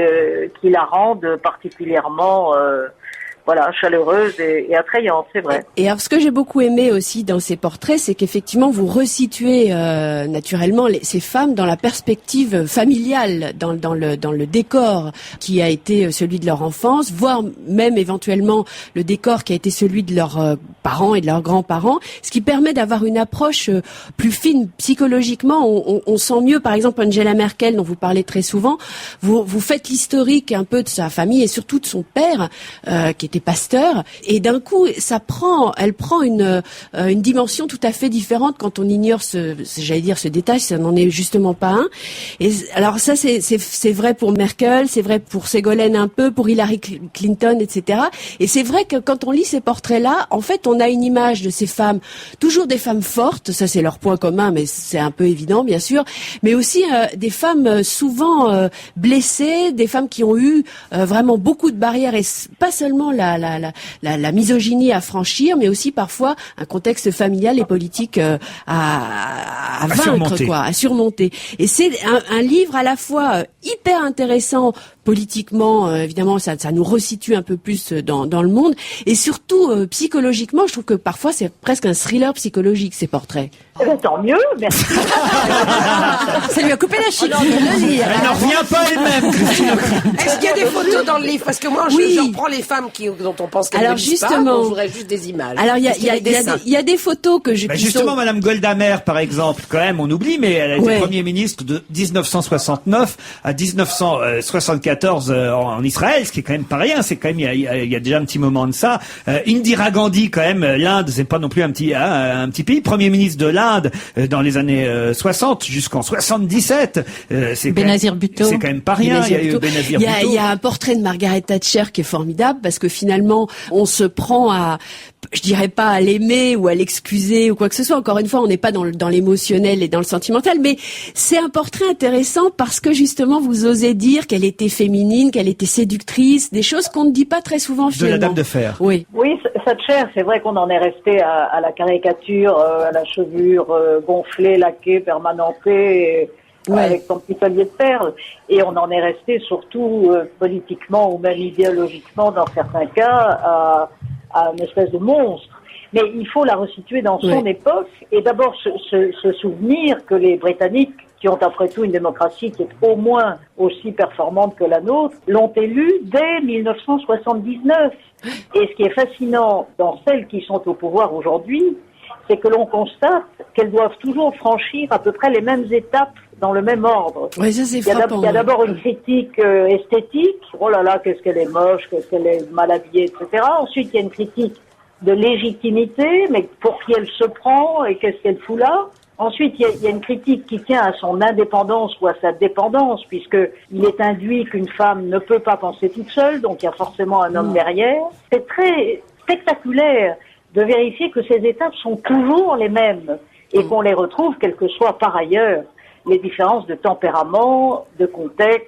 la rendent particulièrement chaleureuse et attrayante, c'est vrai. Et alors, ce que j'ai beaucoup aimé aussi dans ces portraits, c'est qu'effectivement, vous resituez naturellement ces femmes dans la perspective familiale, dans le décor qui a été celui de leur enfance, voire même éventuellement le décor qui a été celui de leurs parents et de leurs grands-parents, ce qui permet d'avoir une approche plus fine psychologiquement. On sent mieux, par exemple, Angela Merkel, dont vous parlez très souvent. Vous faites l'historique un peu de sa famille et surtout de son père, qui était pasteur, et d'un coup, elle prend une dimension tout à fait différente quand on ignore ce détail, ça n'en est justement pas un. Et alors ça, c'est vrai pour Merkel, c'est vrai pour Ségolène un peu, pour Hillary Clinton, etc. Et c'est vrai que quand on lit ces portraits-là, en fait, on a une image de ces femmes, toujours des femmes fortes, ça c'est leur point commun, mais c'est un peu évident, bien sûr, mais aussi des femmes souvent blessées, des femmes qui ont eu vraiment beaucoup de barrières, et pas seulement la misogynie à franchir, mais aussi parfois un contexte familial et politique à vaincre, à surmonter. Et c'est un livre à la fois hyper intéressant politiquement, évidemment, ça nous resitue un peu plus dans le monde, et surtout psychologiquement, je trouve que parfois c'est presque un thriller psychologique, ces portraits. Eh bien, tant mieux, merci. Ça lui a coupé la chic. Elle n'en revient pas elle-même, Christine. Est-ce qu'il y a des photos dans le livre? Parce que moi, je reprends les femmes dont on pense qu'elles ne lisent pas, donc je voudrais juste des images. Alors, il y a des photos que je... Justement, Madame Golda Meir, par exemple, quand même, on oublie, mais elle a été Premier ministre de 1969 à 1974 en Israël, ce qui est quand même pas rien. C'est quand même, il y a déjà un petit moment de ça. Indira Gandhi, quand même, l'Inde, c'est pas non plus un petit pays. Premier ministre de l'Inde dans les années 60 jusqu'en 77. Benazir Bhutto. C'est quand même pas rien. Il y a eu Benazir Bhutto. Il y a un portrait de Margaret Thatcher qui est formidable parce que finalement, on se prend je dirais pas à l'aimer ou à l'excuser ou quoi que ce soit. Encore une fois, on n'est pas dans l'émotionnel et dans le sentimental, mais c'est un portrait intéressant parce que justement, vous osez dire qu'elle était féminine, qu'elle était séductrice, des choses qu'on ne dit pas très souvent finalement. De la Dame de Fer. Oui, Thatcher, c'est vrai qu'on en est resté à la caricature, à la chevelure gonflée, laquée, permanentée, avec son petit collier de perles. Et on en est resté surtout politiquement ou même idéologiquement, dans certains cas, à une espèce de monstre. Mais il faut la resituer dans son époque et d'abord se souvenir que les Britanniques, qui ont après tout une démocratie qui est au moins aussi performante que la nôtre, l'ont élue dès 1979. Et ce qui est fascinant dans celles qui sont au pouvoir aujourd'hui, c'est que l'on constate qu'elles doivent toujours franchir à peu près les mêmes étapes dans le même ordre. Oui, ça c'est frappant. Il y a d'abord une critique esthétique. Oh là là, qu'est-ce qu'elle est moche, qu'est-ce qu'elle est mal habillée, etc. Ensuite, il y a une critique de légitimité, mais pour qui elle se prend et qu'est-ce qu'elle fout là. Ensuite, il y a une critique qui tient à son indépendance ou à sa dépendance, puisque il est induit qu'une femme ne peut pas penser toute seule, donc il y a forcément un homme derrière. C'est très spectaculaire de vérifier que ces étapes sont toujours les mêmes et qu'on les retrouve, quelles que soient par ailleurs les différences de tempérament, de contexte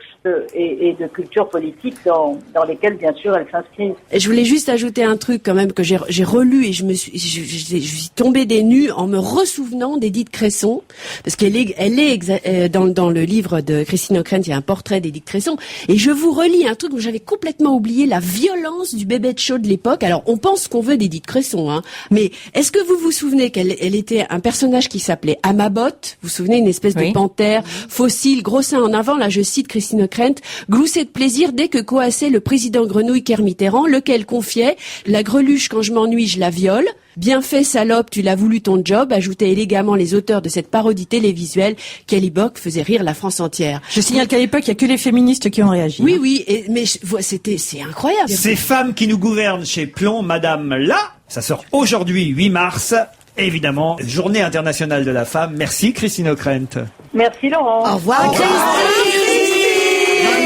et de culture politique dans lesquelles, bien sûr, elles s'inscrivent. Et je voulais juste ajouter un truc quand même que j'ai relu et je suis tombée des nues en me ressouvenant d'Édith Cresson, parce qu'elle est dans le livre de Christine Ockrent, il y a un portrait d'Édith Cresson, et je vous relis un truc que j'avais complètement oublié, la violence du bébé de show de l'époque. Alors, on pense ce qu'on veut d'Édith Cresson, hein, mais est-ce que vous vous souvenez qu'elle était un personnage qui s'appelait Amabot? Vous vous souvenez, une espèce de panthère fossile, gros sein en avant, là je cite Christine Ockrent, gloussait de plaisir dès que coassait le président Grenouille Kerr Mitterrand, lequel confiait « La greluche, quand je m'ennuie, je la viole ». Bien fait, salope, tu l'as voulu ton job, ajoutaient élégamment les auteurs de cette parodie télévisuelle qui, à l'époque, faisait rire la France entière. Je signale qu'à l'époque, il n'y a que les féministes qui ont réagi. Oui, mais c'est incroyable. Ces femmes qui nous gouvernent chez Plomb, Madame là, ça sort aujourd'hui, 8 mars. Évidemment, Journée internationale de la femme. Merci Christine Ockrent. Merci Laurent. Au revoir.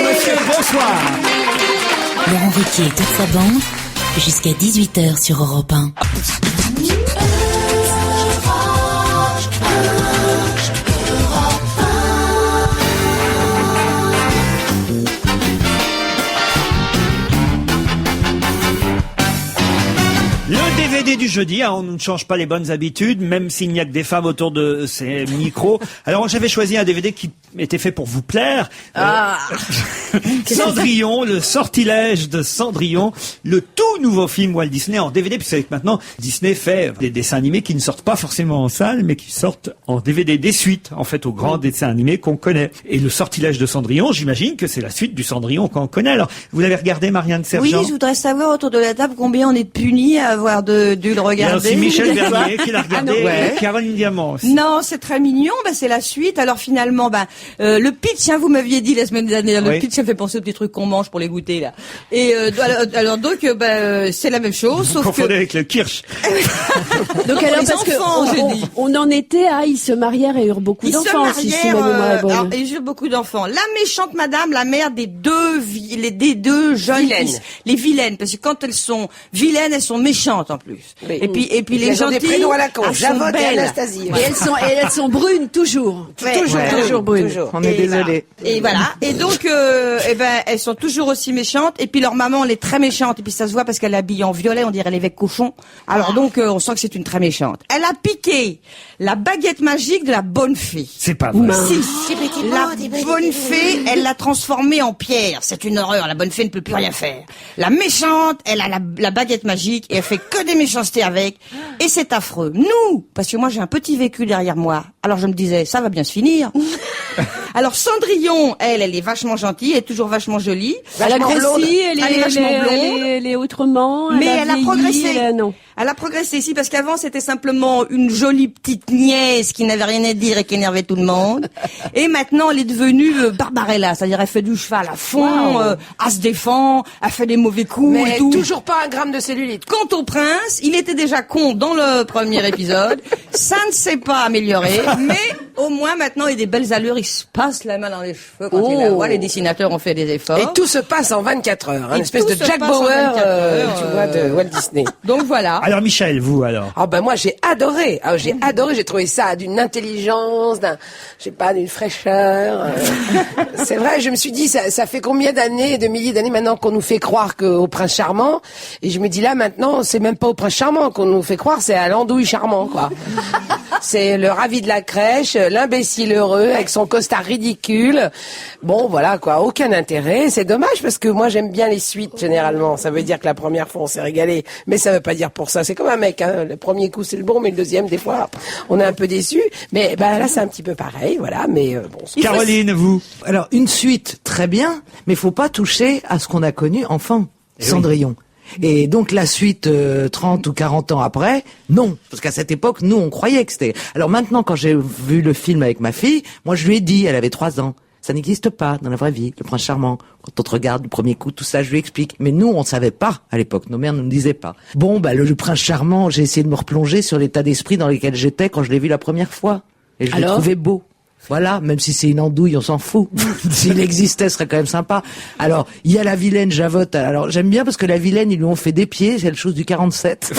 Monsieur, bonsoir. Laurent Ruquier et toute sa bande, jusqu'à 18h sur Europe 1. Le DVD du jeudi, on ne change pas les bonnes habitudes, même s'il n'y a que des femmes autour de ces micros. Alors j'avais choisi un DVD qui était fait pour vous plaire. Cendrillon, le sortilège de Cendrillon, le tout nouveau film Walt Disney en DVD, puisque avec maintenant Disney fait des dessins animés qui ne sortent pas forcément en salle, mais qui sortent en DVD, des suites en fait aux grands dessins animés qu'on connaît. Et le sortilège de Cendrillon, j'imagine que c'est la suite du Cendrillon qu'on connaît. Alors, vous l'avez regardé, Marianne Sergent? Oui, je voudrais savoir autour de la table combien on est punis à avoir dû le regarder. Il y a aussi Michel Bernier qui l'a regardé, et Caroline Diamant aussi. Non, c'est très mignon, c'est la suite. Alors finalement, le pitch, vous m'aviez dit la semaine dernière, le pitch, ça me fait penser aux petits trucs qu'on mange pour les goûter, là. Et donc, c'est la même chose, Vous sauf confondez que... avec le kirsch. Donc alors, les parce enfants, j'ai dit. on en était à, ils se marièrent et eurent beaucoup d'enfants, si ma mémoire est bonne. Ils eurent beaucoup d'enfants. La méchante madame, la mère des deux jeunes Vilaines. les vilaines, parce que quand elles sont vilaines, elles sont méchantes en plus. Oui. Et puis les Elles ont gentilles, des prénoms à la con. elles sont Javotte et belles. Anastasie. Et elles sont brunes, toujours. Toujours brunes. Toujours. On est désolé. Et voilà. Et donc, elles sont toujours aussi méchantes. Et puis leur maman, elle est très méchante. Et puis ça se voit parce qu'elle habille en violet, on dirait l'évêque cochon. Alors donc, on sent que c'est une très méchante. Elle a piqué la baguette magique de la bonne fée. C'est pas vrai. Si, la bonne fée, elle l'a transformée en pierre. C'est une horreur. La bonne fée ne peut plus rien faire. La méchante, elle a la baguette magique et elle fait que des méchancetés avec. Et c'est affreux. Nous, parce que moi j'ai un petit vécu derrière moi. Alors je me disais, ça va bien se finir. Alors Cendrillon, elle est vachement gentille, elle est toujours vachement jolie. Elle a grossi, elle est vachement blonde. elle est autrement. Mais elle a vieilli, progressé. non. Elle a progressé ici parce qu'avant c'était simplement une jolie petite nièce qui n'avait rien à dire et qui énervait tout le monde. Et maintenant elle est devenue Barbarella, c'est-à-dire elle fait du cheval à fond, elle se défend, elle fait des mauvais coups Mais et tout. toujours pas un gramme de cellulite. Quant au prince, il était déjà con dans le premier épisode. Ça ne s'est pas amélioré, mais au moins maintenant il a des belles allures, il se passe la main dans les cheveux quand il la voit. Les dessinateurs ont fait des efforts. Et tout se passe en 24 heures. Une espèce tout de se Jack passe en Bauer, 24 heures, tu vois, de Walt Disney. Donc voilà. Alors Michel, vous alors? Moi j'ai adoré. J'ai trouvé ça d'une intelligence, d'une fraîcheur. C'est vrai, je me suis dit, ça fait combien d'années, de milliers d'années maintenant qu'on nous fait croire qu'au Prince Charmant. Et je me dis là maintenant, c'est même pas au Prince Charmant qu'on nous fait croire, c'est à l'andouille charmant, quoi. C'est le ravi de la crèche, l'imbécile heureux avec son costard ridicule. Bon, voilà, quoi, aucun intérêt. C'est dommage parce que moi j'aime bien les suites généralement. Ça veut dire que la première fois on s'est régalé, mais ça veut pas dire pour ça. C'est comme un mec, hein. Le premier coup c'est le bon, mais le deuxième des fois on est un peu déçu. Mais là c'est un petit peu pareil, voilà. Mais bon. Caroline, vous? Alors, une suite, très bien, mais faut pas toucher à ce qu'on a connu enfant, Cendrillon. Et donc la suite 30 ou 40 ans après, non. Parce qu'à cette époque, nous, on croyait que c'était... Alors maintenant, quand j'ai vu le film avec ma fille, moi je lui ai dit, elle avait 3 ans, ça n'existe pas dans la vraie vie, le prince charmant. Quand on te regarde du premier coup, tout ça, je lui explique. Mais nous, on ne savait pas à l'époque, nos mères ne nous disaient pas. Bon, le prince charmant, j'ai essayé de me replonger sur l'état d'esprit dans lequel j'étais quand je l'ai vu la première fois. Et je l'ai trouvé beau. Voilà, même si c'est une andouille, on s'en fout. S'il existait, ce serait quand même sympa. Alors, il y a la vilaine Javotte. Alors, j'aime bien parce que la vilaine, ils lui ont fait des pieds, c'est le chose du 47.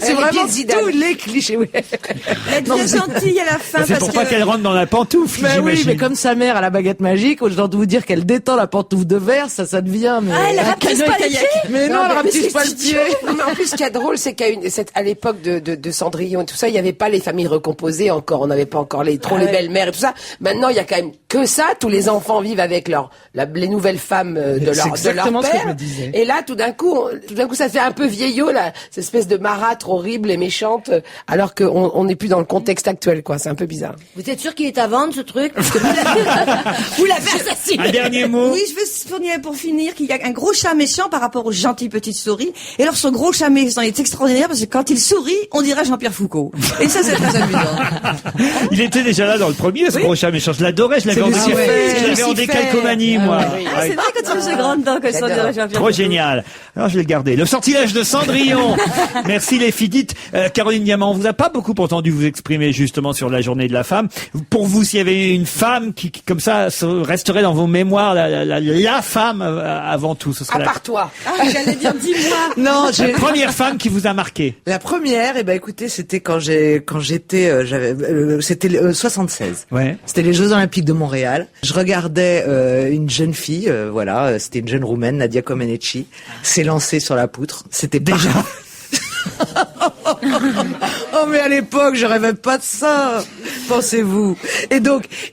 C'est vraiment tous les clichés. Oui. Elle devient gentille à la fin. C'est pour pas qu'elle rentre dans la pantoufle, Mais oui, j'imagine. mais comme sa mère a la baguette magique, je dois vous dire qu'elle détend la pantoufle de verre, ça devient... Mais... elle rapetisse pas les pieds. Mais non, elle rapetisse pas le pied. Mais en plus, ce qui est drôle, c'est qu'à l'époque de Cendrillon et tout ça, il n'y avait pas les familles recomposées encore. On n'avait pas encore les belles-mères et tout ça. Maintenant, il y a quand même que ça. Tous les enfants vivent avec les nouvelles femmes de leur père. Et là, tout d'un coup, ça fait un peu vieillot, là, cette espèce de marâtre horrible et méchante, alors qu'on n'est plus dans le contexte actuel, quoi. C'est un peu bizarre. Vous êtes sûr qu'il est à vendre, ce truc? Parce que vous l'avez assassiné. Un dernier mot. Oui, je veux fournir pour finir qu'il y a un gros chat méchant par rapport aux gentilles petites souris. Et alors, ce gros chat méchant est extraordinaire parce que quand il sourit, on dirait Jean-Pierre Foucault. Et ça, c'est très amusant. Il était déjà là dans le premier, ce gros chat méchant. Je l'adorais, je l'avais en décalcomanie, moi. C'est vrai quand tu faisais grande dents, qu'elles sont déjà Jean-Pierre Trop Foucault. génial. Alors je l'ai gardé. Le sortilège de Cendrillon. Merci les filles. Dites, Caroline Diamant, on vous a pas beaucoup entendu vous exprimer justement sur la journée de la femme. Pour vous, s'il y avait une femme qui comme ça resterait dans vos mémoires, la femme avant tout, ce serait À part toi. J'allais dire, dis-moi. Non, la première femme qui vous a marqué. La première, écoutez, c'était quand j'étais, c'était 76. Ouais. C'était les Jeux Olympiques de Montréal. Je regardais une jeune fille, c'était une jeune roumaine, Nadia Comaneci, s'élancer sur la poutre. C'était déjà. Oh mais à l'époque, je rêvais pas de ça. Pensez-vous.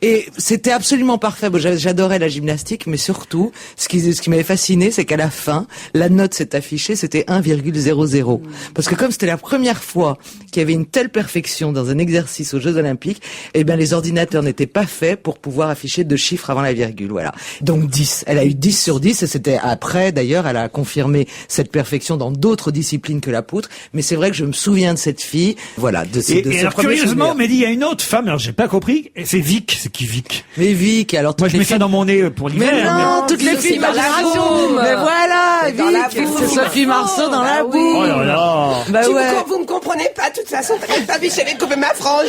Et c'était absolument parfait. Bon, j'adorais la gymnastique, mais surtout, ce qui m'avait fasciné, c'est qu'à la fin, la note s'est affichée, c'était 1,00. Parce que comme c'était la première fois qu'il y avait une telle perfection dans un exercice aux Jeux Olympiques, eh bien, les ordinateurs n'étaient pas faits pour pouvoir afficher 2 chiffres avant la virgule. Voilà. Donc 10. Elle a eu 10 sur 10 et c'était après, d'ailleurs, elle a confirmé cette perfection dans d'autres disciplines que la poutre. Mais c'est vrai que je me souviens de cette fille, voilà, de ce alors, premier curieusement, souvenir. mais il y a une autre femme, alors j'ai pas compris, et c'est Vic. C'est qui Vic? Mais Vic, alors moi je mets ça dans mon nez pour l'hiver. Mais non, toutes les filles de ma génération. Mais voilà, Vic, c'est Sophie Marceau dans la boue. Oh là là. Bah ouais. Vous me comprenez pas, de toute façon, t'avais pas vu, j'avais coupé ma frange.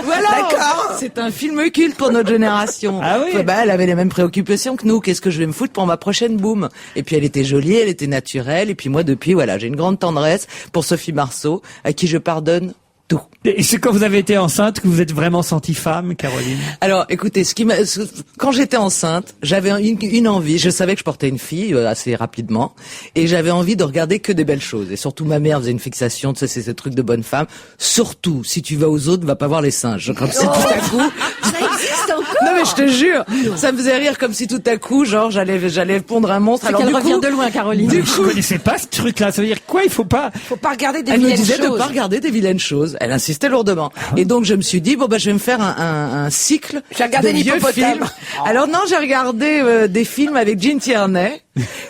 Voilà. D'accord. C'est un film culte pour notre génération. Ah oui. Bah, elle avait les mêmes préoccupations que nous. Qu'est-ce que je vais me foutre pour ma prochaine boum? Et puis elle était jolie, elle était naturelle. Et puis moi, depuis, voilà, j'ai une grande tendresse pour Sophie Marceau, à qui je pardonne tout. Et c'est quand vous avez été enceinte que vous êtes vraiment sentie femme, Caroline? Alors, écoutez, quand j'étais enceinte, j'avais une envie. Je savais que je portais une fille assez rapidement, et j'avais envie de regarder que des belles choses. Et surtout, ma mère faisait une fixation, tu sais, c'est ce truc de bonne femme. Surtout, si tu vas aux autres, va pas voir les singes. Comme si tout à coup. Ça existe encore. Non mais je te jure, ça me faisait rire comme si tout à coup, genre, j'allais pondre un monstre. Alors qu'elle revient de loin, Caroline. Je connaissais pas ce truc-là. Ça veut dire quoi? Il faut pas regarder des Elle vilaines me disait choses. de pas regarder des vilaines choses. Elle insistait lourdement. Et donc je me suis dit, bon bah je vais me faire un cycle J'ai regardé de vieux l'hippopotame. films. Alors non, j'ai regardé des films avec Jean Tierney.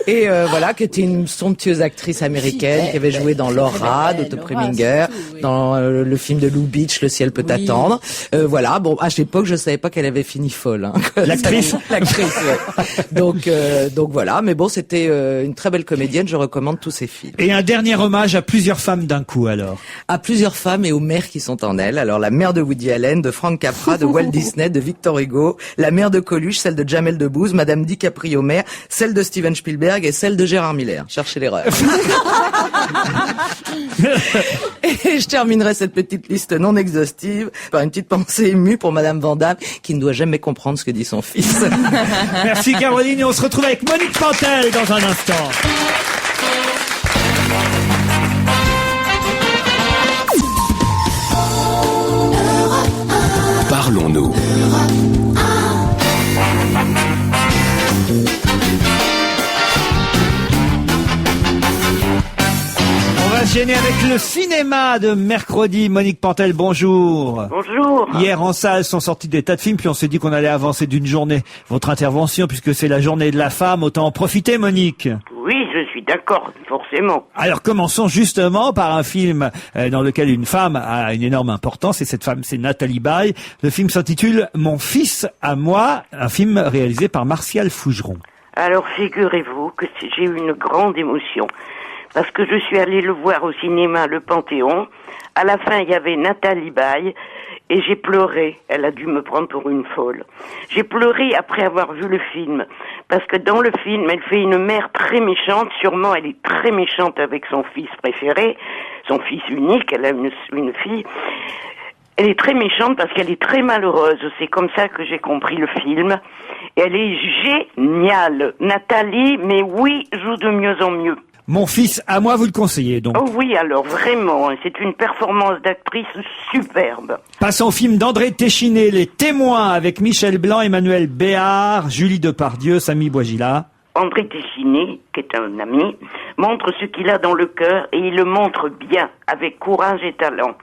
Et voilà, qui était une somptueuse actrice américaine qui avait joué dans Laura d'Otto Preminger, dans le film de Lou Beach, Le ciel peut attendre. Voilà, bon, à l'époque, je savais pas qu'elle avait fini folle. Hein. L'actrice. L'actrice, ouais. Donc voilà, mais bon, c'était une très belle comédienne, je recommande tous ses films. Et un dernier hommage à plusieurs femmes d'un coup, alors. À plusieurs femmes et aux mères qui sont en elle. Alors la mère de Woody Allen, de Frank Capra, de Walt Disney, de Victor Hugo, la mère de Coluche, celle de Jamel Debbouze, Madame DiCaprio mère, celle de Steven Spielberg et celle de Gérard Miller. Cherchez l'erreur. Et je terminerai cette petite liste non exhaustive par une petite pensée émue pour Madame Van Damme, qui ne doit jamais comprendre ce que dit son fils. Merci Caroline, et on se retrouve avec Monique Pantel dans un instant. Parlons-nous. On va se gêner avec le cinéma de mercredi. Monique Pantel, bonjour. Bonjour. Hier en salle sont sortis des tas de films, puis on s'est dit qu'on allait avancer d'une journée votre intervention, puisque c'est la journée de la femme. Autant en profiter, Monique. Oui, je suis d'accord, forcément. Alors commençons justement par un film dans lequel une femme a une énorme importance, et cette femme c'est Nathalie Baye. Le film s'intitule Mon fils à moi, un film réalisé par Martial Fougeron. Alors figurez-vous que j'ai eu une grande émotion, parce que je suis allée le voir au cinéma Le Panthéon. À la fin, il y avait Nathalie Baye, et j'ai pleuré. Elle a dû me prendre pour une folle. J'ai pleuré après avoir vu le film, parce que dans le film, elle fait une mère très méchante. Sûrement, elle est très méchante avec son fils préféré, son fils unique. Elle a une fille. Elle est très méchante parce qu'elle est très malheureuse. C'est comme ça que j'ai compris le film. Et elle est géniale. Nathalie, mais oui, joue de mieux en mieux. Mon fils à moi, vous le conseillez donc. Oh oui, alors vraiment, c'est une performance d'actrice superbe. Passons au film d'André Téchiné, Les Témoins, avec Michel Blanc, Emmanuel Béard, Julie Depardieu, Samy Bouajila. André Téchiné, qui est un ami, montre ce qu'il a dans le cœur, et il le montre bien, avec courage et talent.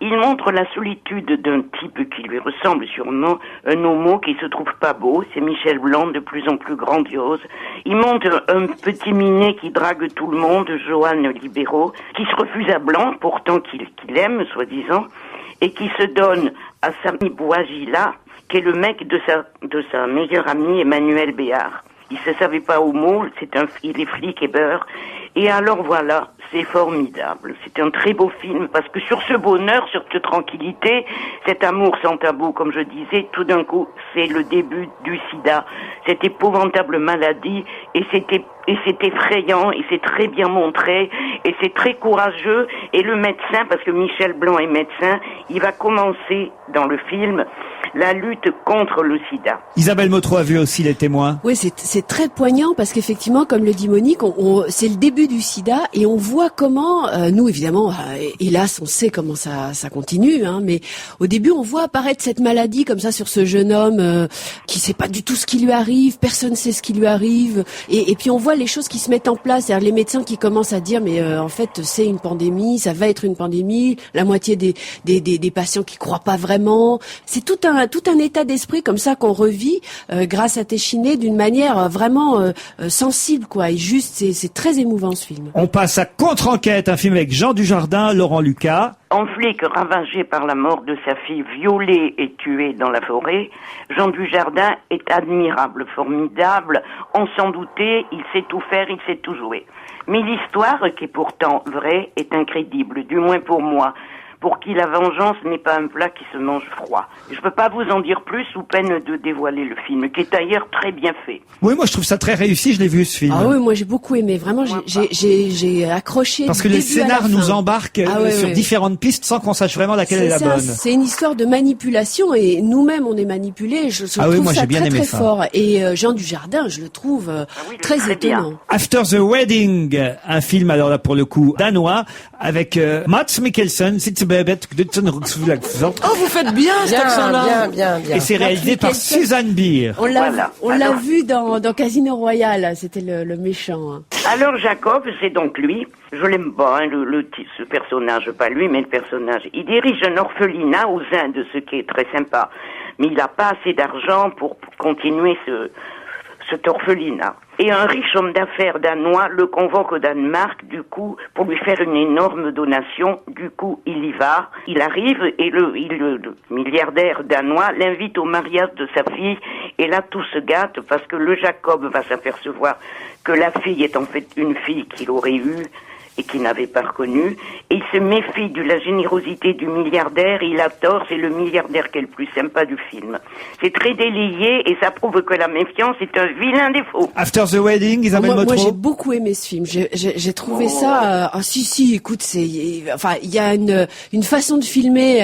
Il montre la solitude d'un type qui lui ressemble sûrement, un homo qui se trouve pas beau, c'est Michel Blanc, de plus en plus grandiose. Il montre un petit minet qui drague tout le monde, Johan Libéraux, qui se refuse à Blanc, pourtant qu'il aime, soi-disant, et qui se donne à Samy Bouajila, qui est le mec de sa meilleure amie Emmanuel Béard. Il se savait pas homo, il est flic et beurre. Et alors voilà, c'est formidable. C'est un très beau film parce que sur ce bonheur, sur cette tranquillité, cet amour sans tabou, comme je disais, tout d'un coup, c'est le début du sida. Cette épouvantable maladie, et c'est effrayant, et c'est très bien montré, et c'est très courageux. Et le médecin, parce que Michel Blanc est médecin, il va commencer dans le film la lutte contre le sida. Isabelle Motro a vu aussi Les Témoins. Oui, c'est très poignant parce qu'effectivement, comme le dit Monique, c'est le début du sida et on voit comment, nous évidemment, hélas, on sait comment ça continue, hein, mais au début, on voit apparaître cette maladie comme ça sur ce jeune homme qui sait pas du tout ce qui lui arrive, personne sait ce qui lui arrive, et puis on voit les choses qui se mettent en place, c'est-à-dire les médecins qui commencent à dire mais en fait c'est une pandémie, ça va être une pandémie, la moitié des patients qui croient pas vraiment, c'est tout un état d'esprit comme ça qu'on revit grâce à Téchiné d'une manière vraiment sensible quoi, et juste c'est très émouvant ce film. On passe à Contre-enquête, un film avec Jean Dujardin, Laurent Lucas. En flic ravagé par la mort de sa fille violée et tuée dans la forêt, Jean Dujardin est admirable, formidable, on s'en doutait, il sait tout faire, il sait tout jouer. Mais l'histoire, qui est pourtant vraie, est incrédible, du moins pour moi, pour qui la vengeance n'est pas un plat qui se mange froid. Je peux pas vous en dire plus sous peine de dévoiler le film, qui est d'ailleurs très bien fait. Oui, moi je trouve ça très réussi, je l'ai vu ce film. Ah oui, moi j'ai beaucoup aimé, vraiment j'ai accroché. Parce que les scénars nous embarquent sur différentes pistes sans qu'on sache vraiment laquelle est la bonne. C'est une histoire de manipulation et nous-mêmes on est manipulés, je trouve moi, ça j'ai bien très aimé très ça. fort. Et Jean Dujardin, je le trouve très étonnant. After the Wedding, un film alors là pour le coup danois avec Mads Mikkelsen, Oh, vous faites bien cet accent-là. Bien. et c'est réalisé par Suzanne Bier. On l'a vu dans Casino Royale, c'était le méchant. Hein. Alors Jacob, c'est donc lui. Je l'aime pas, hein, ce personnage, pas lui, mais le personnage. Il dirige un orphelinat aux Indes, ce qui est très sympa. Mais il n'a pas assez d'argent pour continuer cet orphelinat. Et un riche homme d'affaires danois le convoque au Danemark, du coup, pour lui faire une énorme donation. Du coup, il y va. Il arrive et le milliardaire danois l'invite au mariage de sa fille. Et là, tout se gâte parce que le Jacob va s'apercevoir que la fille est en fait une fille qu'il aurait eue et qu'il n'avait pas reconnue. Et il se méfie de la générosité du milliardaire. Il a tort, c'est le milliardaire qui est le plus sympa du film. C'est très délayé et ça prouve que la méfiance est un vilain défaut. After the Wedding, Isabelle Motro. Moi j'ai beaucoup aimé ce film. J'ai trouvé ça. Si, écoute, il y a une façon de filmer.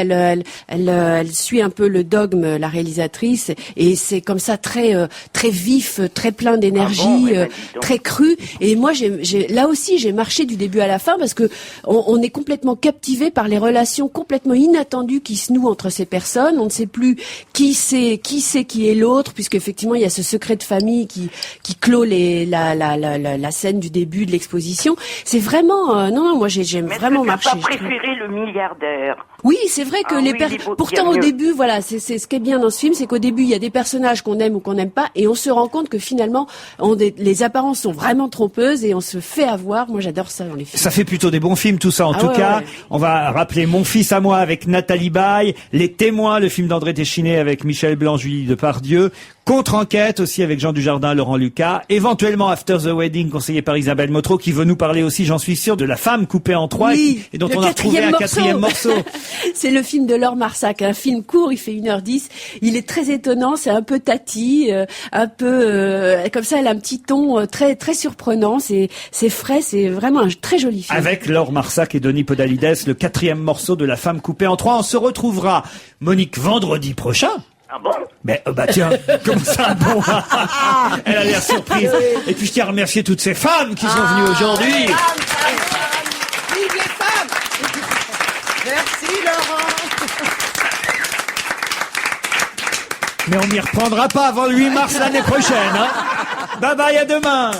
Elle suit un peu le dogme, la réalisatrice, et c'est comme ça très vif, très plein d'énergie, très cru. Et moi là aussi j'ai marché du début à la fin parce que on est complètement captivé par les relations complètement inattendues qui se nouent entre ces personnes. On ne sait plus qui est l'autre, puisque effectivement il y a ce secret de famille qui clôt la scène du début de l'exposition. C'est vraiment moi j'ai vraiment marché. Mais tu n'as pas préféré le milliardaire? Oui, c'est vrai que pourtant au début, voilà, c'est ce qui est bien dans ce film, c'est qu'au début il y a des personnages qu'on aime ou qu'on n'aime pas, et on se rend compte que finalement les apparences sont vraiment trompeuses et on se fait avoir. Moi j'adore ça dans les films. Ça fait plutôt des bons films tout ça. En tout cas, on va rappeler Mon fils à moi avec Nathalie Baye, Les Témoins, le film d'André Téchiné avec Michel Blanc, Julie Depardieu, Contre-enquête aussi avec Jean Dujardin, Laurent Lucas, éventuellement After the Wedding conseillé par Isabelle Motro qui veut nous parler aussi, j'en suis sûr, de La femme coupée en trois et dont on a retrouvé un quatrième morceau. C'est le film de Laure Marsac, un film court, il fait 1h10, il est très étonnant, c'est un peu tati, un peu comme ça, elle a un petit ton très très surprenant, c'est frais, c'est vraiment un très joli film. Avec Laure Marsac et Denis Podalides, le quatrième morceau de La femme coupée en trois. On se retrouvera, Monique, vendredi prochain. Ah bon? Mais tiens, comment ça bon? Elle a l'air surprise. Et puis je tiens à remercier toutes ces femmes qui sont venues aujourd'hui. Vive les femmes! Merci Laurent! Mais on n'y reprendra pas avant le 8 mars l'année prochaine. Hein. Bye bye, à demain.